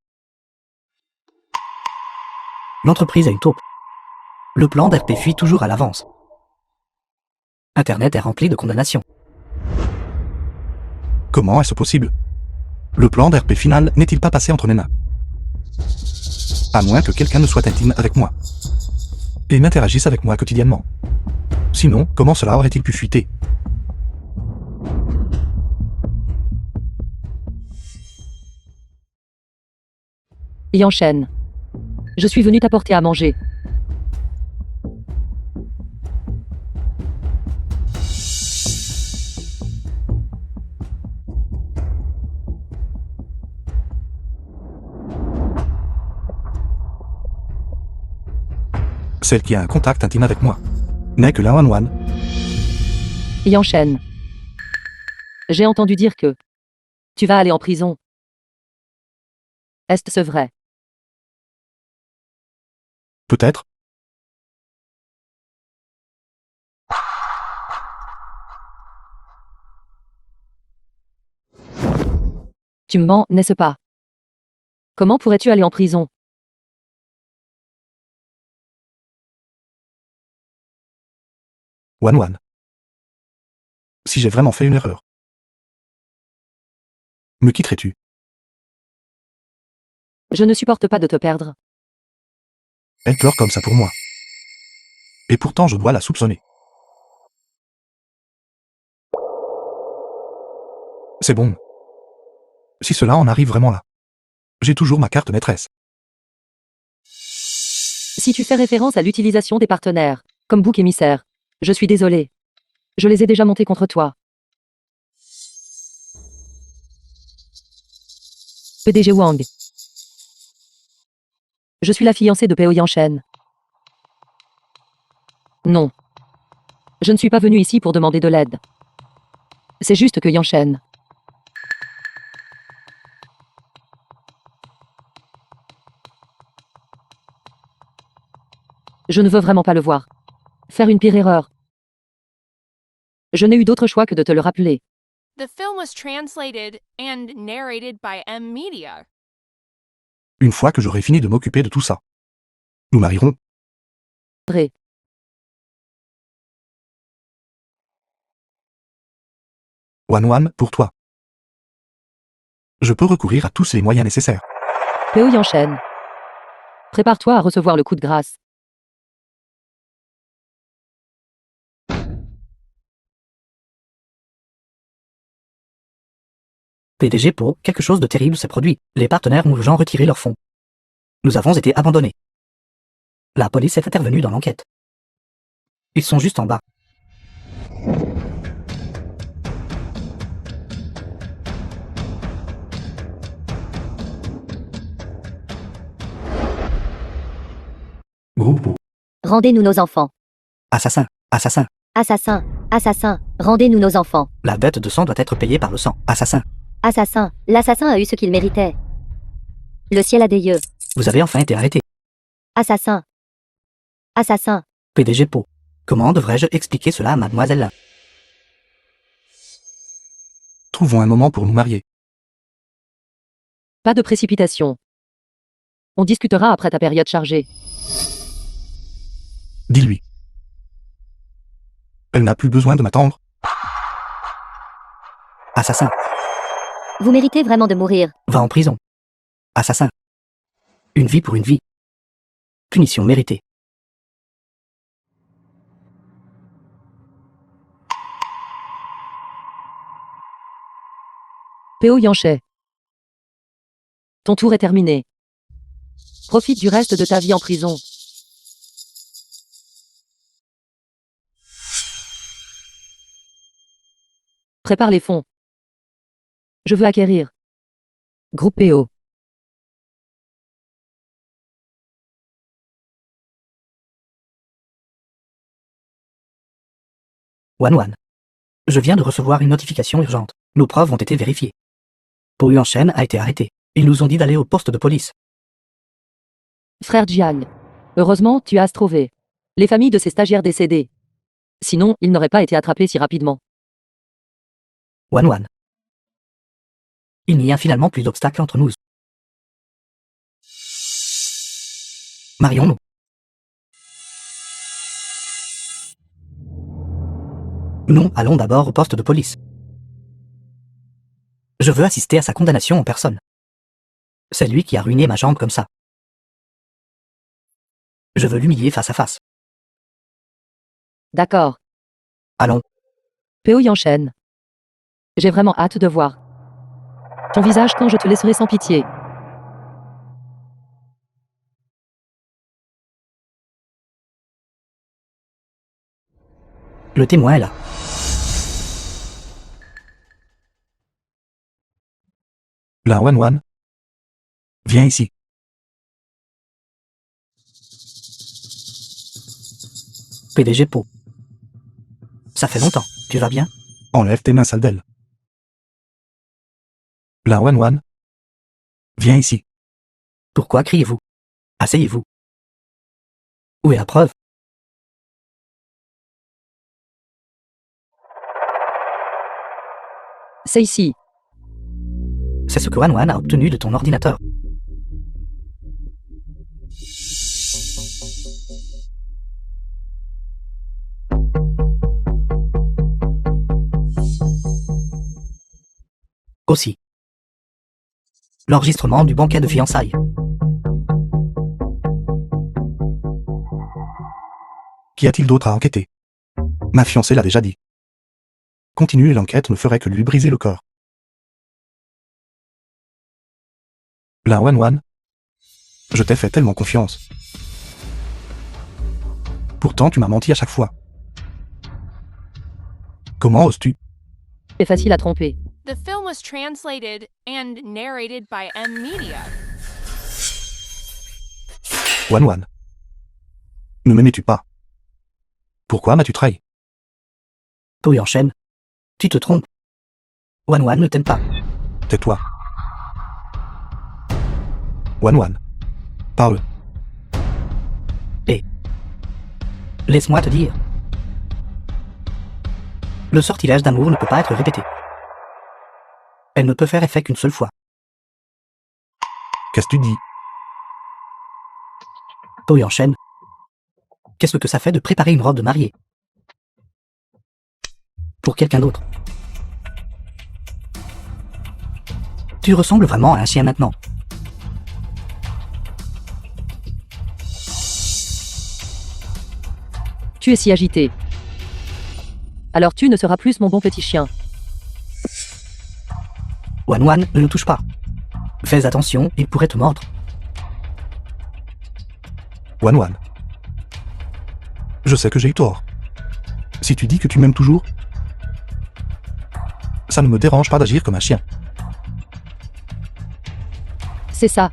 L'entreprise a une taupe. Le plan d'RP fuit toujours à l'avance. Internet est rempli de condamnations. Comment est-ce possible? Le plan d'RP final n'est-il pas passé entre mes mains? À moins que quelqu'un ne soit intime avec moi et n'interagisse avec moi quotidiennement. Sinon, comment cela aurait-il pu fuiter? Et enchaîne. Je suis venu t'apporter à manger. Celle qui a un contact intime avec moi n'est que la Wan. Et enchaîne. J'ai entendu dire que tu vas aller en prison. Est-ce vrai? Peut-être. Tu me mens, n'est-ce pas? Comment pourrais-tu aller en prison? Wan. Si j'ai vraiment fait une erreur, me quitterais-tu? Je ne supporte pas de te perdre. Elle pleure comme ça pour moi. Et pourtant je dois la soupçonner. C'est bon. Si cela en arrive vraiment là, j'ai toujours ma carte maîtresse. Si tu fais référence à l'utilisation des partenaires, comme bouc émissaire, je suis désolé. Je les ai déjà montés contre toi. PDG Wang. Je suis la fiancée de Peo Yanshen. Non. Je ne suis pas venu ici pour demander de l'aide. C'est juste que Yanshen Je ne veux vraiment pas le voir. Faire une pire erreur. Je n'ai eu d'autre choix que de te le rappeler. The film was translated and narrated by M Media. Une fois que j'aurai fini de m'occuper de tout ça, nous marierons. André. One pour toi. Je peux recourir à tous les moyens nécessaires. Peo Yanchen. Prépare-toi à recevoir le coup de grâce. PDG Po, quelque chose de terrible s'est produit. Les partenaires ont urgent retiré leurs fonds. Nous avons été abandonnés. La police est intervenue dans l'enquête. Ils sont juste en bas. Groupe Po. Rendez-nous nos enfants. Assassin, assassin. Assassin, assassin, rendez-nous nos enfants. La dette de sang doit être payée par le sang. Assassin. Assassin, l'assassin a eu ce qu'il méritait. Le ciel a des yeux. Vous avez enfin été arrêté. Assassin. Assassin. PDG Po. Comment devrais-je expliquer cela à mademoiselle? Trouvons un moment pour nous marier. Pas de précipitation. On discutera après ta période chargée. Dis-lui. Elle n'a plus besoin de m'attendre. Assassin. Vous méritez vraiment de mourir. Va en prison. Assassin. Une vie pour une vie. Punition méritée. Peo Yanchen. Ton tour est terminé. Profite du reste de ta vie en prison. Prépare les fonds. Je veux acquérir. Groupe PO. One. Je viens de recevoir une notification urgente. Nos preuves ont été vérifiées. Po Yanchen a été arrêté. Ils nous ont dit d'aller au poste de police. Frère Jiang. Heureusement, tu as trouvé les familles de ces stagiaires décédés. Sinon, ils n'auraient pas été attrapés si rapidement. One. Il n'y a finalement plus d'obstacle entre nous. Marions-nous. Non, allons d'abord au poste de police. Je veux assister à sa condamnation en personne. C'est lui qui a ruiné ma jambe comme ça. Je veux l'humilier face à face. D'accord. Allons. Peo Yanchen. J'ai vraiment hâte de voir ton visage quand je te laisserai sans pitié. Le témoin est là. La One. Viens ici. PDG Po. Ça fait longtemps. Tu vas bien? Enlève tes mains sales d'elle. La One. Viens ici. Pourquoi criez-vous? Asseyez-vous. Où est la preuve? C'est ici. C'est ce que One a obtenu de ton ordinateur. Aussi. L'enregistrement du banquet de fiançailles. Qu'y a-t-il d'autre à enquêter? Ma fiancée l'a déjà dit. Continuer l'enquête ne ferait que lui briser le corps. La One. Je t'ai fait tellement confiance. Pourtant tu m'as menti à chaque fois. Comment oses-tu? C'est facile à tromper. The film was translated and narrated by M Media. One. Ne m'aimais-tu pas? Pourquoi m'as-tu trahi? Po Yanchen. Tu te trompes. One ne t'aime pas. Tais-toi. One. Parle. Laisse-moi te dire. Le sortilège d'amour ne peut pas être répété. Elle ne peut faire effet qu'une seule fois. Qu'est-ce que tu dis? Poe enchaîne. Qu'est-ce que ça fait de préparer une robe de mariée? Pour quelqu'un d'autre. Tu ressembles vraiment à un chien maintenant. Tu es si agité. Alors tu ne seras plus mon bon petit chien. Wan, ne le touche pas. Fais attention, il pourrait te mordre. Wan. Je sais que j'ai eu tort. Si tu dis que tu m'aimes toujours, ça ne me dérange pas d'agir comme un chien. C'est ça.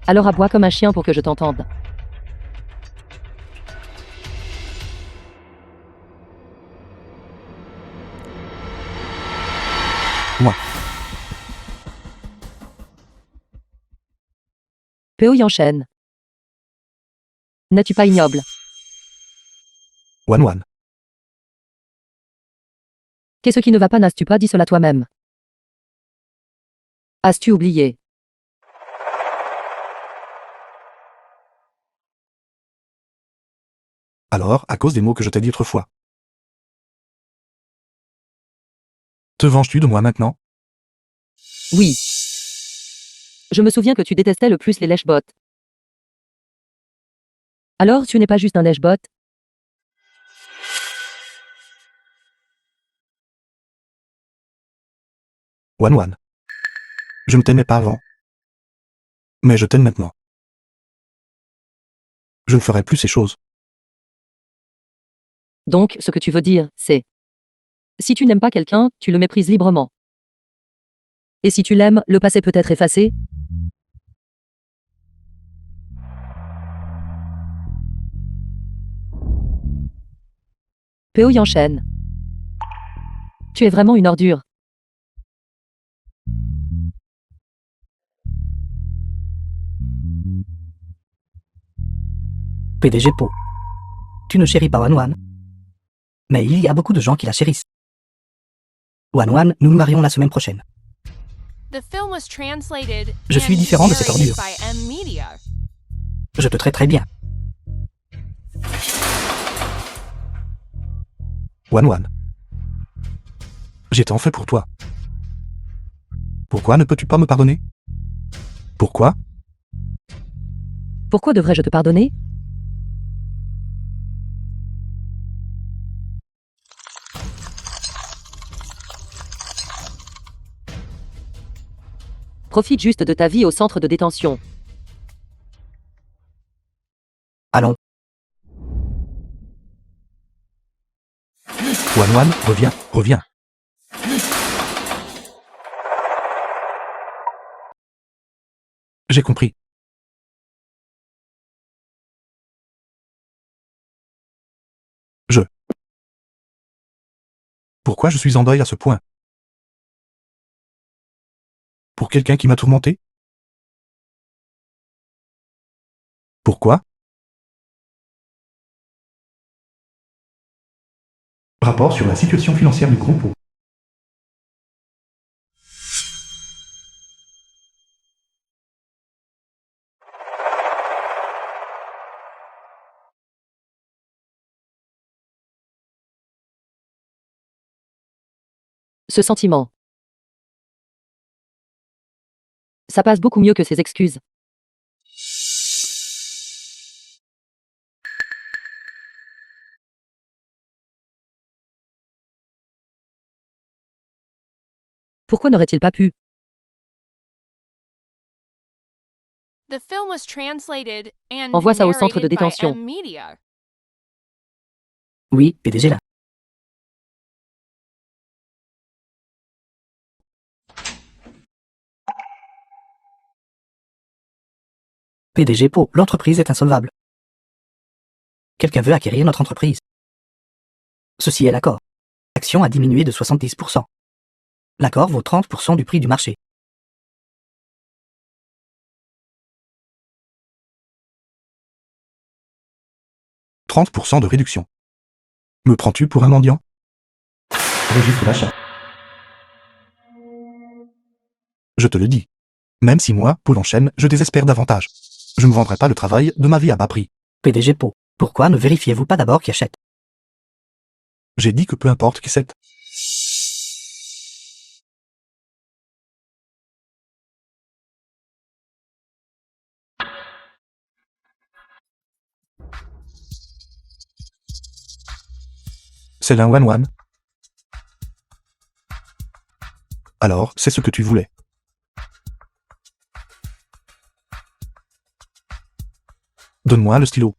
Alors aboie comme un chien pour que je t'entende. Moi. Peo y enchaîne. N'es-tu pas ignoble? Wan. Qu'est-ce qui ne va pas? N'as-tu pas dit cela toi-même? As-tu oublié? Alors, à cause des mots que je t'ai dit autrefois. Te venges-tu de moi maintenant? Oui. Je me souviens que tu détestais le plus les lèche-bottes. Alors tu n'es pas juste un lèche-bot? Wan. Je ne t'aimais pas avant. Mais je t'aime maintenant. Je ne ferai plus ces choses. Donc, ce que tu veux dire, c'est... Si tu n'aimes pas quelqu'un, tu le méprises librement. Et si tu l'aimes, le passé peut être effacé? Peo y enchaîne. Tu es vraiment une ordure. PDG Poe. Tu ne chéris pas Wan. Mais il y a beaucoup de gens qui la chérissent. Wan, nous nous marions la semaine prochaine. The film was translated Je suis and différent de cette narrated ordure. by M Media. Je te traiterai bien. Wan. J'ai tant fait pour toi. Pourquoi ne peux-tu pas me pardonner? Pourquoi? Pourquoi devrais-je te pardonner? Profite juste de ta vie au centre de détention. Allons. Wan, reviens. J'ai compris. Pourquoi je suis en deuil à ce point? Pour quelqu'un qui m'a tourmenté? Pourquoi? Rapport sur la situation financière du groupe. Ce sentiment. Ça passe beaucoup mieux que ces excuses. Pourquoi n'aurait-il pas pu? The film was translated and Envoie ça au centre de narrated by détention. M Media. Oui, PDG là. PDG Poe, l'entreprise est insolvable. Quelqu'un veut acquérir notre entreprise. Ceci est l'accord. L'action a diminué de 70%. L'accord vaut 30% du prix du marché. 30% de réduction. Me prends-tu pour un mendiant? Registre d'achat. Je te le dis. Même si moi, Paul Enchaîne, je désespère davantage. Je ne vendrai pas le travail de ma vie à bas prix. PDG Po, pourquoi ne vérifiez-vous pas d'abord qui achète? J'ai dit que peu importe qui c'est. C'est l'un One. Alors, c'est ce que tu voulais. Donne-moi le stylo.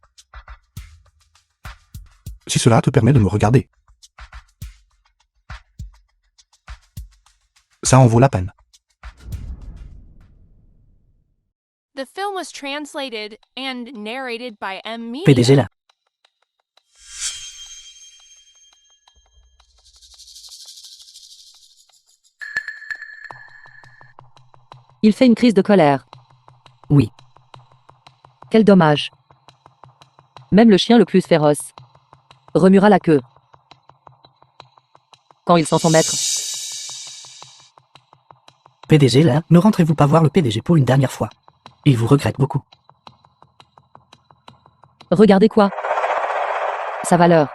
Si cela te permet de me regarder. Ça en vaut la peine. The film was translated and narrated by M. Media. PDG là. Il fait une crise de colère. Oui. Quel dommage. Même le chien le plus féroce remuera la queue quand il sent son maître. PDG là, ne rentrez-vous pas voir le PDG Po une dernière fois? Il vous regrette beaucoup. Regardez quoi? Sa valeur.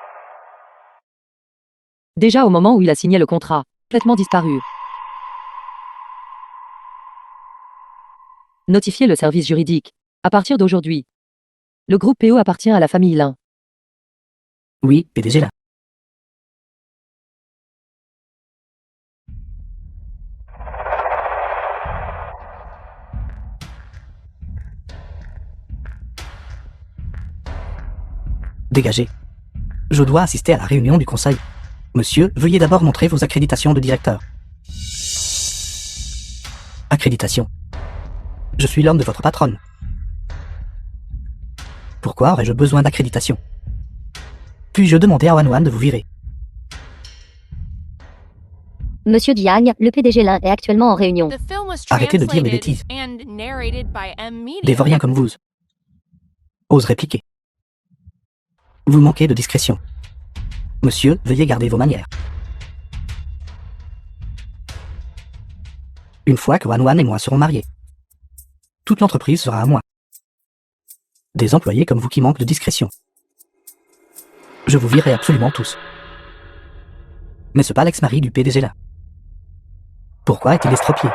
Déjà au moment où il a signé le contrat, complètement disparu. Notifiez le service juridique. À partir d'aujourd'hui, le groupe PO appartient à la famille Lin. Oui, PDG là. Dégagez. Je dois assister à la réunion du conseil. Monsieur, veuillez d'abord montrer vos accréditations de directeur. Accréditation. Je suis l'homme de votre patronne. Pourquoi aurais-je besoin d'accréditation? Puis-je demander à One de vous virer? Monsieur Diagne, le PDG Lin est actuellement en réunion. The film was Arrêtez de dire des translated bêtises. and narrated by M. Media. Des vauriens comme vous osent répliquer. Vous manquez de discrétion. Monsieur, veuillez garder vos manières. Une fois que One et moi serons mariés, toute l'entreprise sera à moi. Des employés comme vous qui manquent de discrétion. Je vous virerai absolument tous. N'est-ce pas l'ex-mari du PDG là? Pourquoi est-il estropié?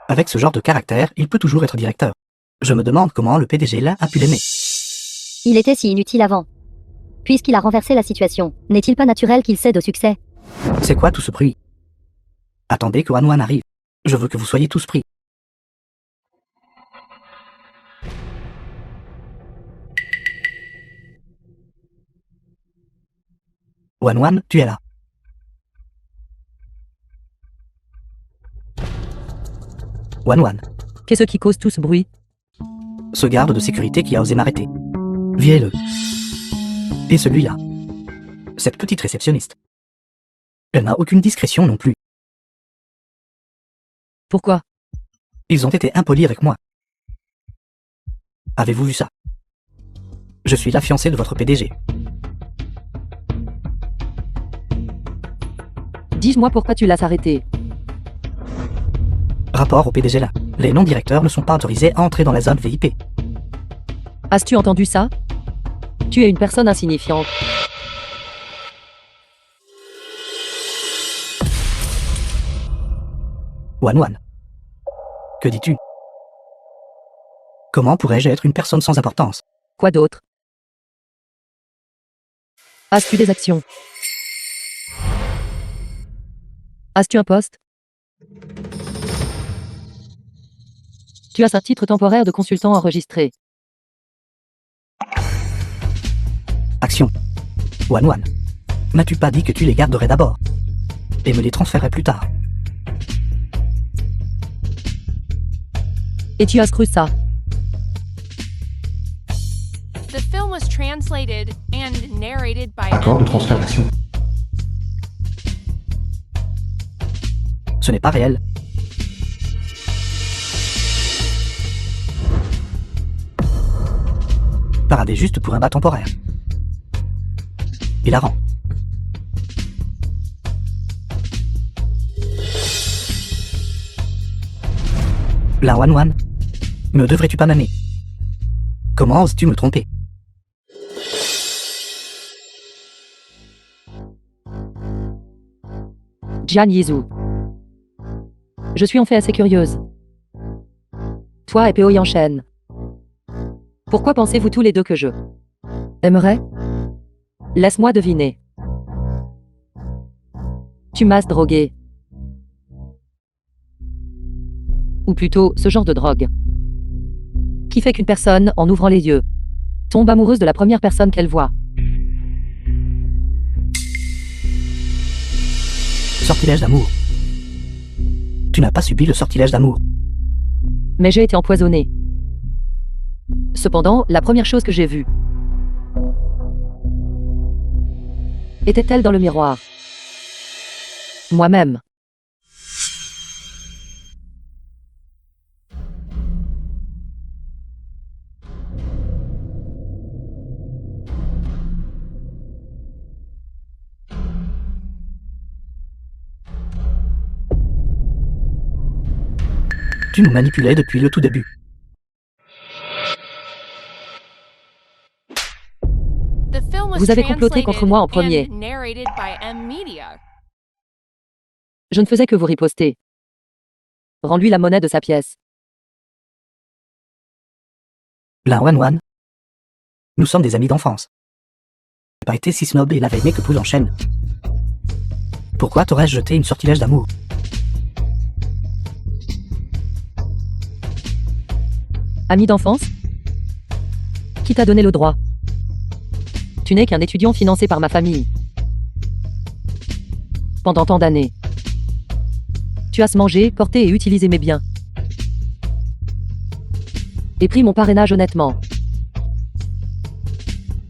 Avec ce genre de caractère, il peut toujours être directeur. Je me demande comment le PDG là a pu l'aimer. Il était si inutile avant. Puisqu'il a renversé la situation, n'est-il pas naturel qu'il cède au succès? C'est quoi tout ce bruit? Attendez que One arrive. Je veux que vous soyez tous pris. One, tu es là. One, Qu'est-ce qui cause tout ce bruit? ce garde de sécurité qui a osé m'arrêter. Viens-le. Et celui-là. Cette petite réceptionniste. Elle n'a aucune discrétion non plus. Pourquoi? Ils ont été impolis avec moi. Avez-vous vu ça? Je suis la fiancée de votre PDG. Dis-moi pourquoi tu l'as arrêté. Rapport au PDG là. Les non-directeurs ne sont pas autorisés à entrer dans la zone VIP. As-tu entendu ça? Tu es une personne insignifiante. One. Que dis-tu? Comment pourrais-je être une personne sans importance? Quoi d'autre? As-tu des actions? As-tu un poste? Tu as un titre temporaire de consultant enregistré. Action. One. N'as-tu pas dit que tu les garderais d'abord et me les transférerais plus tard? Et tu as cru ça? The film was translated and narrated by Accord de M. transfert Media. d'action. Ce n'est pas réel. Parader juste pour un bas temporaire. Hilarant. La One, me devrais-tu pas m'aimer? Comment oses-tu me tromper? Jian Yizhu. Je suis en fait assez curieuse. Toi et Peo Yanchen. Pourquoi pensez-vous tous les deux que je aimerais? Laisse-moi deviner. Tu m'as drogué. Ou plutôt, ce genre de drogue. Qui fait qu'une personne, en ouvrant les yeux, tombe amoureuse de la première personne qu'elle voit. Sortilège d'amour. Tu n'as pas subi le sortilège d'amour. Mais j'ai été empoisonnée. Cependant, la première chose que j'ai vue était-elle dans le miroir? Moi-même. Tu nous manipulais depuis le tout début. The film was Vous avez comploté contre moi en premier. translated and narrated by M Media. Je ne faisais que vous riposter. Rends-lui la monnaie de sa pièce. La One. Nous sommes des amis d'enfance. Tu n'as pas été si snob et n'avais aimé que Poule en chaîne. Pourquoi t'aurais-je jeté une sortilège d'amour? Ami d'enfance? Qui t'a donné le droit? Tu n'es qu'un étudiant financé par ma famille. Pendant tant d'années. Tu as mangé, porté et utilisé mes biens. Et pris mon parrainage honnêtement.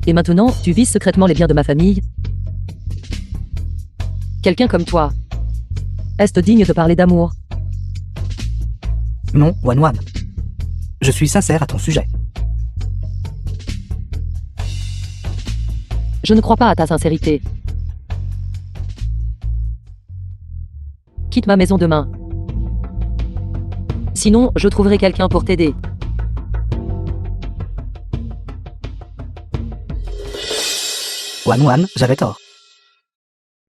Et maintenant, tu vises secrètement les biens de ma famille? Quelqu'un comme toi. Est-ce digne de parler d'amour? Non, One. Je suis sincère à ton sujet. Je ne crois pas à ta sincérité. Quitte ma maison demain. Sinon, je trouverai quelqu'un pour t'aider. One, j'avais tort.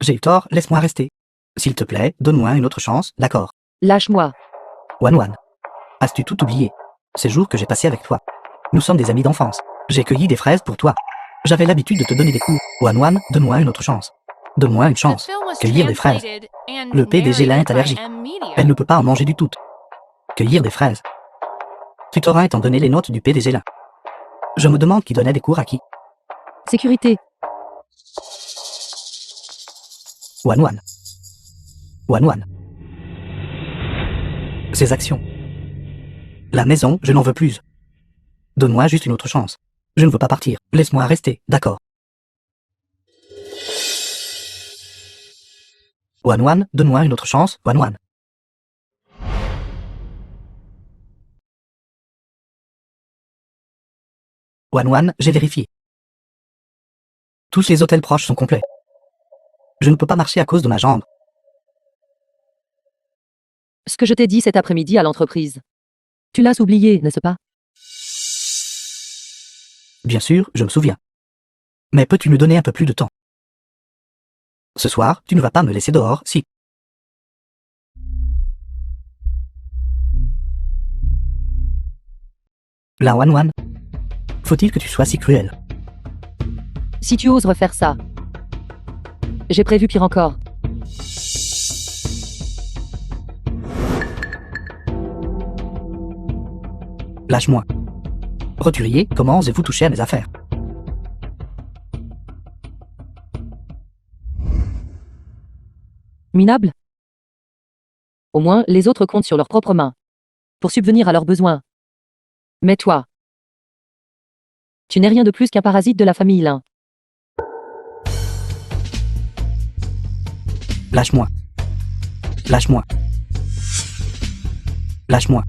J'ai eu tort, laisse-moi rester. S'il te plaît, donne-moi une autre chance, d'accord? Lâche-moi. One. As-tu tout oublié? Ces jours que j'ai passés avec toi. Nous sommes des amis d'enfance. J'ai cueilli des fraises pour toi. J'avais l'habitude de te donner des coups. One, donne-moi une autre chance. Donne-moi une The chance. film was Cueillir des fraises. translated and Le PDG là est narrated by allergique. M Media. Elle ne peut pas en manger du tout. Cueillir des fraises. Tu t'auras étant donné les notes du PDG là. Je me demande qui donnait des cours à qui. Sécurité. One. Ces actions. La maison, je n'en veux plus. Donne-moi juste une autre chance. Je ne veux pas partir. Laisse-moi rester, d'accord? One, donne-moi une autre chance, One. One, j'ai vérifié. Tous les hôtels proches sont complets. Je ne peux pas marcher à cause de ma jambe. Ce que je t'ai dit cet après-midi à l'entreprise. Tu l'as oublié, n'est-ce pas? Bien sûr, je me souviens. Mais peux-tu me donner un peu plus de temps? Ce soir, tu ne vas pas me laisser dehors, si. La One. Faut-il que tu sois si cruel? Si tu oses refaire ça. J'ai prévu pire encore. Lâche-moi. Roturier, comment osez-vous toucher à mes affaires? Minable? Au moins, les autres comptent sur leurs propres mains. Pour subvenir à leurs besoins. Mais toi. Tu n'es rien de plus qu'un parasite de la famille Lin. Lâche-moi. Lâche-moi. Lâche-moi.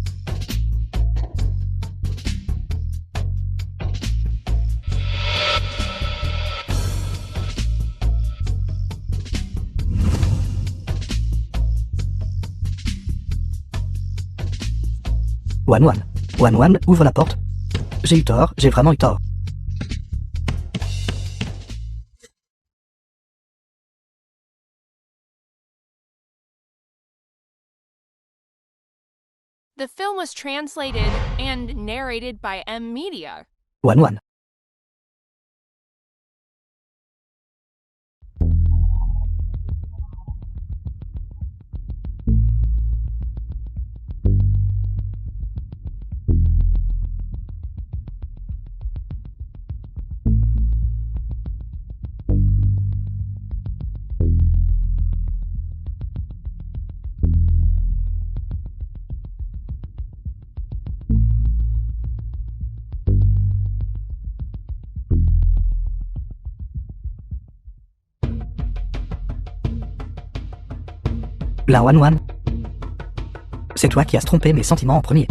Wan Wan. Wan Wan, ouvre la porte. J'ai eu tort, j'ai vraiment eu tort. The film was translated and narrated by M Media. Wan Wan. La Wan Wan. C'est toi qui as trompé mes sentiments en premier.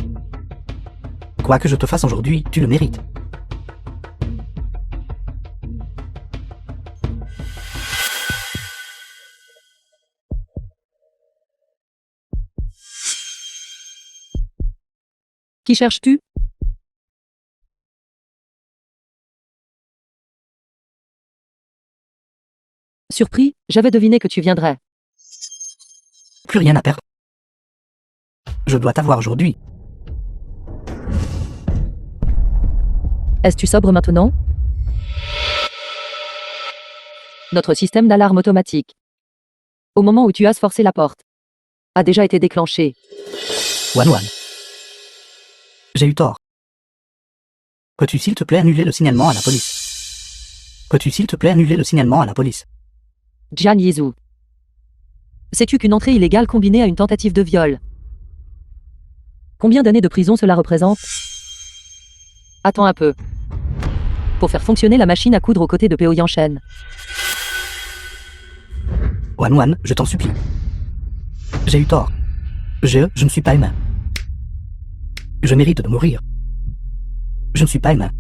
Quoi que je te fasse aujourd'hui, tu le mérites. Qui cherches-tu? Surpris, j'avais deviné que tu viendrais. Plus rien à perdre. Je dois t'avoir aujourd'hui. Es-tu sobre maintenant? Notre système d'alarme automatique, au moment où tu as forcé la porte, a déjà été déclenché. Wan Wan. J'ai eu tort. Peux-tu s'il te plaît annuler le signalement à la police? Peux-tu s'il te plaît annuler le signalement à la police? Jian Yizhu. Sais-tu qu'une entrée illégale combinée à une tentative de viol? Combien d'années de prison cela représente? Attends un peu. Pour faire fonctionner la machine à coudre aux côtés de Peo Yanshen. Wan Wan, je t'en supplie. J'ai eu tort. Je ne suis pas humain. Je mérite de mourir. Je ne suis pas humain.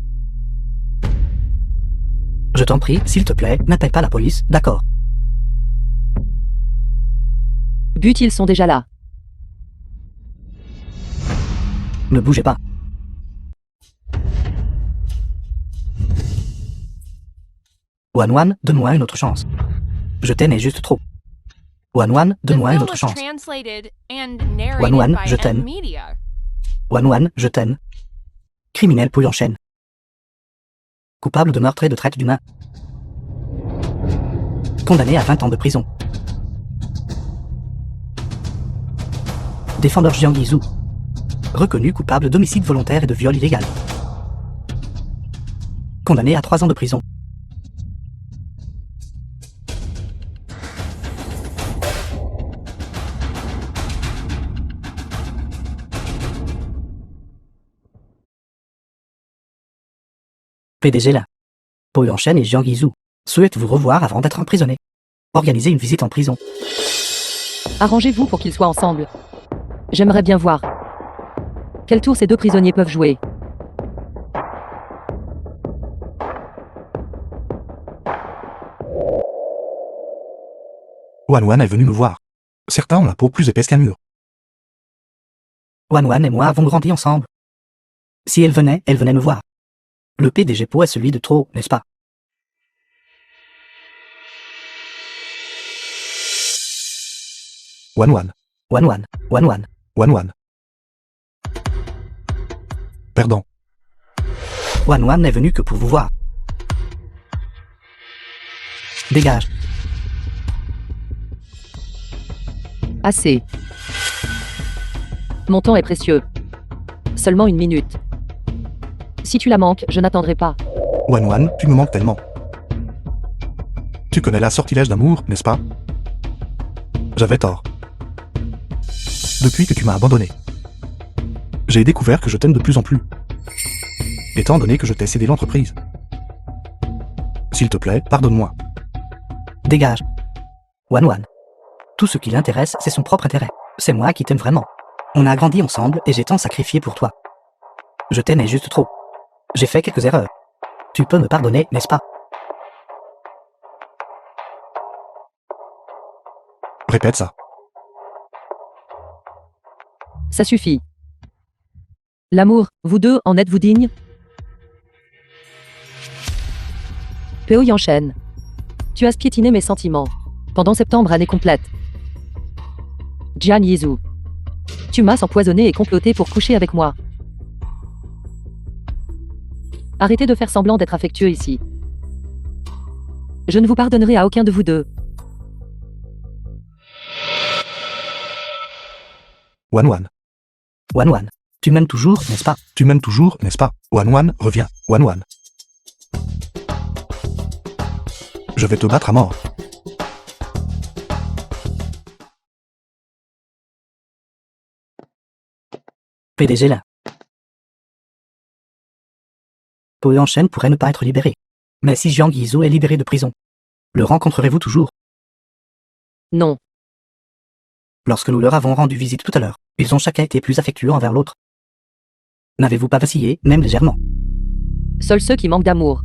Je t'en prie, s'il te plaît, n'appelle pas la police, d'accord? But, ils sont déjà là. Ne bougez pas. Wan Wan, donne-moi une autre chance. Je t'aimais juste trop. Wan Wan, The donne-moi une film autre was chance. translated and Wan narrated Wan, by je M t'aime. Media. Wan Wan, je t'aime. Criminel Peo Yanshen. Coupable de meurtre et de traite d'humains. Condamné à 20 ans de prison. Défendeur Jiang Yizhu. Reconnu coupable d'homicide volontaire et de viol illégal. Condamné à 3 ans de prison. PDG là. Peo Yanshen et Jiang Yizhu souhaitent vous revoir avant d'être emprisonnés. Organisez une visite en prison. Arrangez-vous pour qu'ils soient ensemble. J'aimerais bien voir quel tour ces deux prisonniers peuvent jouer. Wan Wan est venu me voir. Certains ont la peau plus épaisse qu'un mur. Wan Wan et moi avons grandi ensemble. Si elle venait me voir. Le PDG Po est celui de trop, n'est-ce pas? Wan Wan. Wan Wan, Wan Wan. Wan Wan. Perdant. Wan Wan n'est venu que pour vous voir. Dégage. Assez. Mon temps est précieux. Seulement 1 minute. Si tu la manques, je n'attendrai pas. Wan Wan, tu me manques tellement. Tu connais la sortilège d'amour, n'est-ce pas? J'avais tort. Depuis que tu m'as abandonné, j'ai découvert que je t'aime de plus en plus. Étant donné que je t'ai cédé l'entreprise. S'il te plaît, pardonne-moi. Dégage. Wan Wan. Tout ce qui l'intéresse, c'est son propre intérêt. C'est moi qui t'aime vraiment. On a grandi ensemble et j'ai tant sacrifié pour toi. Je t'aimais juste trop. J'ai fait quelques erreurs. Tu peux me pardonner, n'est-ce pas? Répète ça. Ça suffit. L'amour, vous deux, en êtes-vous dignes? Peo y enchaîne. Tu as piétiné mes sentiments. Pendant septembre, année complète. Jian Yizu. Tu m'as empoisonné et comploté pour coucher avec moi. Arrêtez de faire semblant d'être affectueux ici. Je ne vous pardonnerai à aucun de vous deux. Wan. Wan, tu m'aimes toujours, n'est-ce pas? Tu m'aimes toujours, n'est-ce pas? Wan, reviens. Wan. Je vais te battre à mort. PDG là. Poe en chaîne pourrait ne pas être libéré. Mais si Jiang Yizu est libéré de prison, le rencontrerez-vous toujours? Non. Lorsque nous leur avons rendu visite tout à l'heure, ils ont chacun été plus affectueux envers l'autre. N'avez-vous pas vacillé, même légèrement? Seuls ceux qui manquent d'amour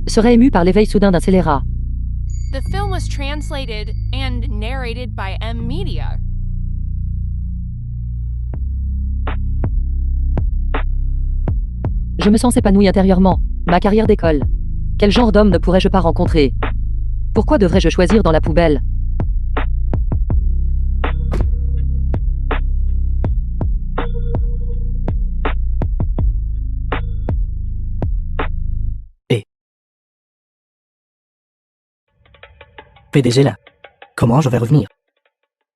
seraient émus par l'éveil soudain d'un scélérat. The film was translated and narrated by M Media. Je me sens épanoui intérieurement. Ma carrière d'école. Quel genre d'homme ne pourrais-je pas rencontrer? Pourquoi devrais-je choisir dans la poubelle? PDG là. Comment je vais revenir?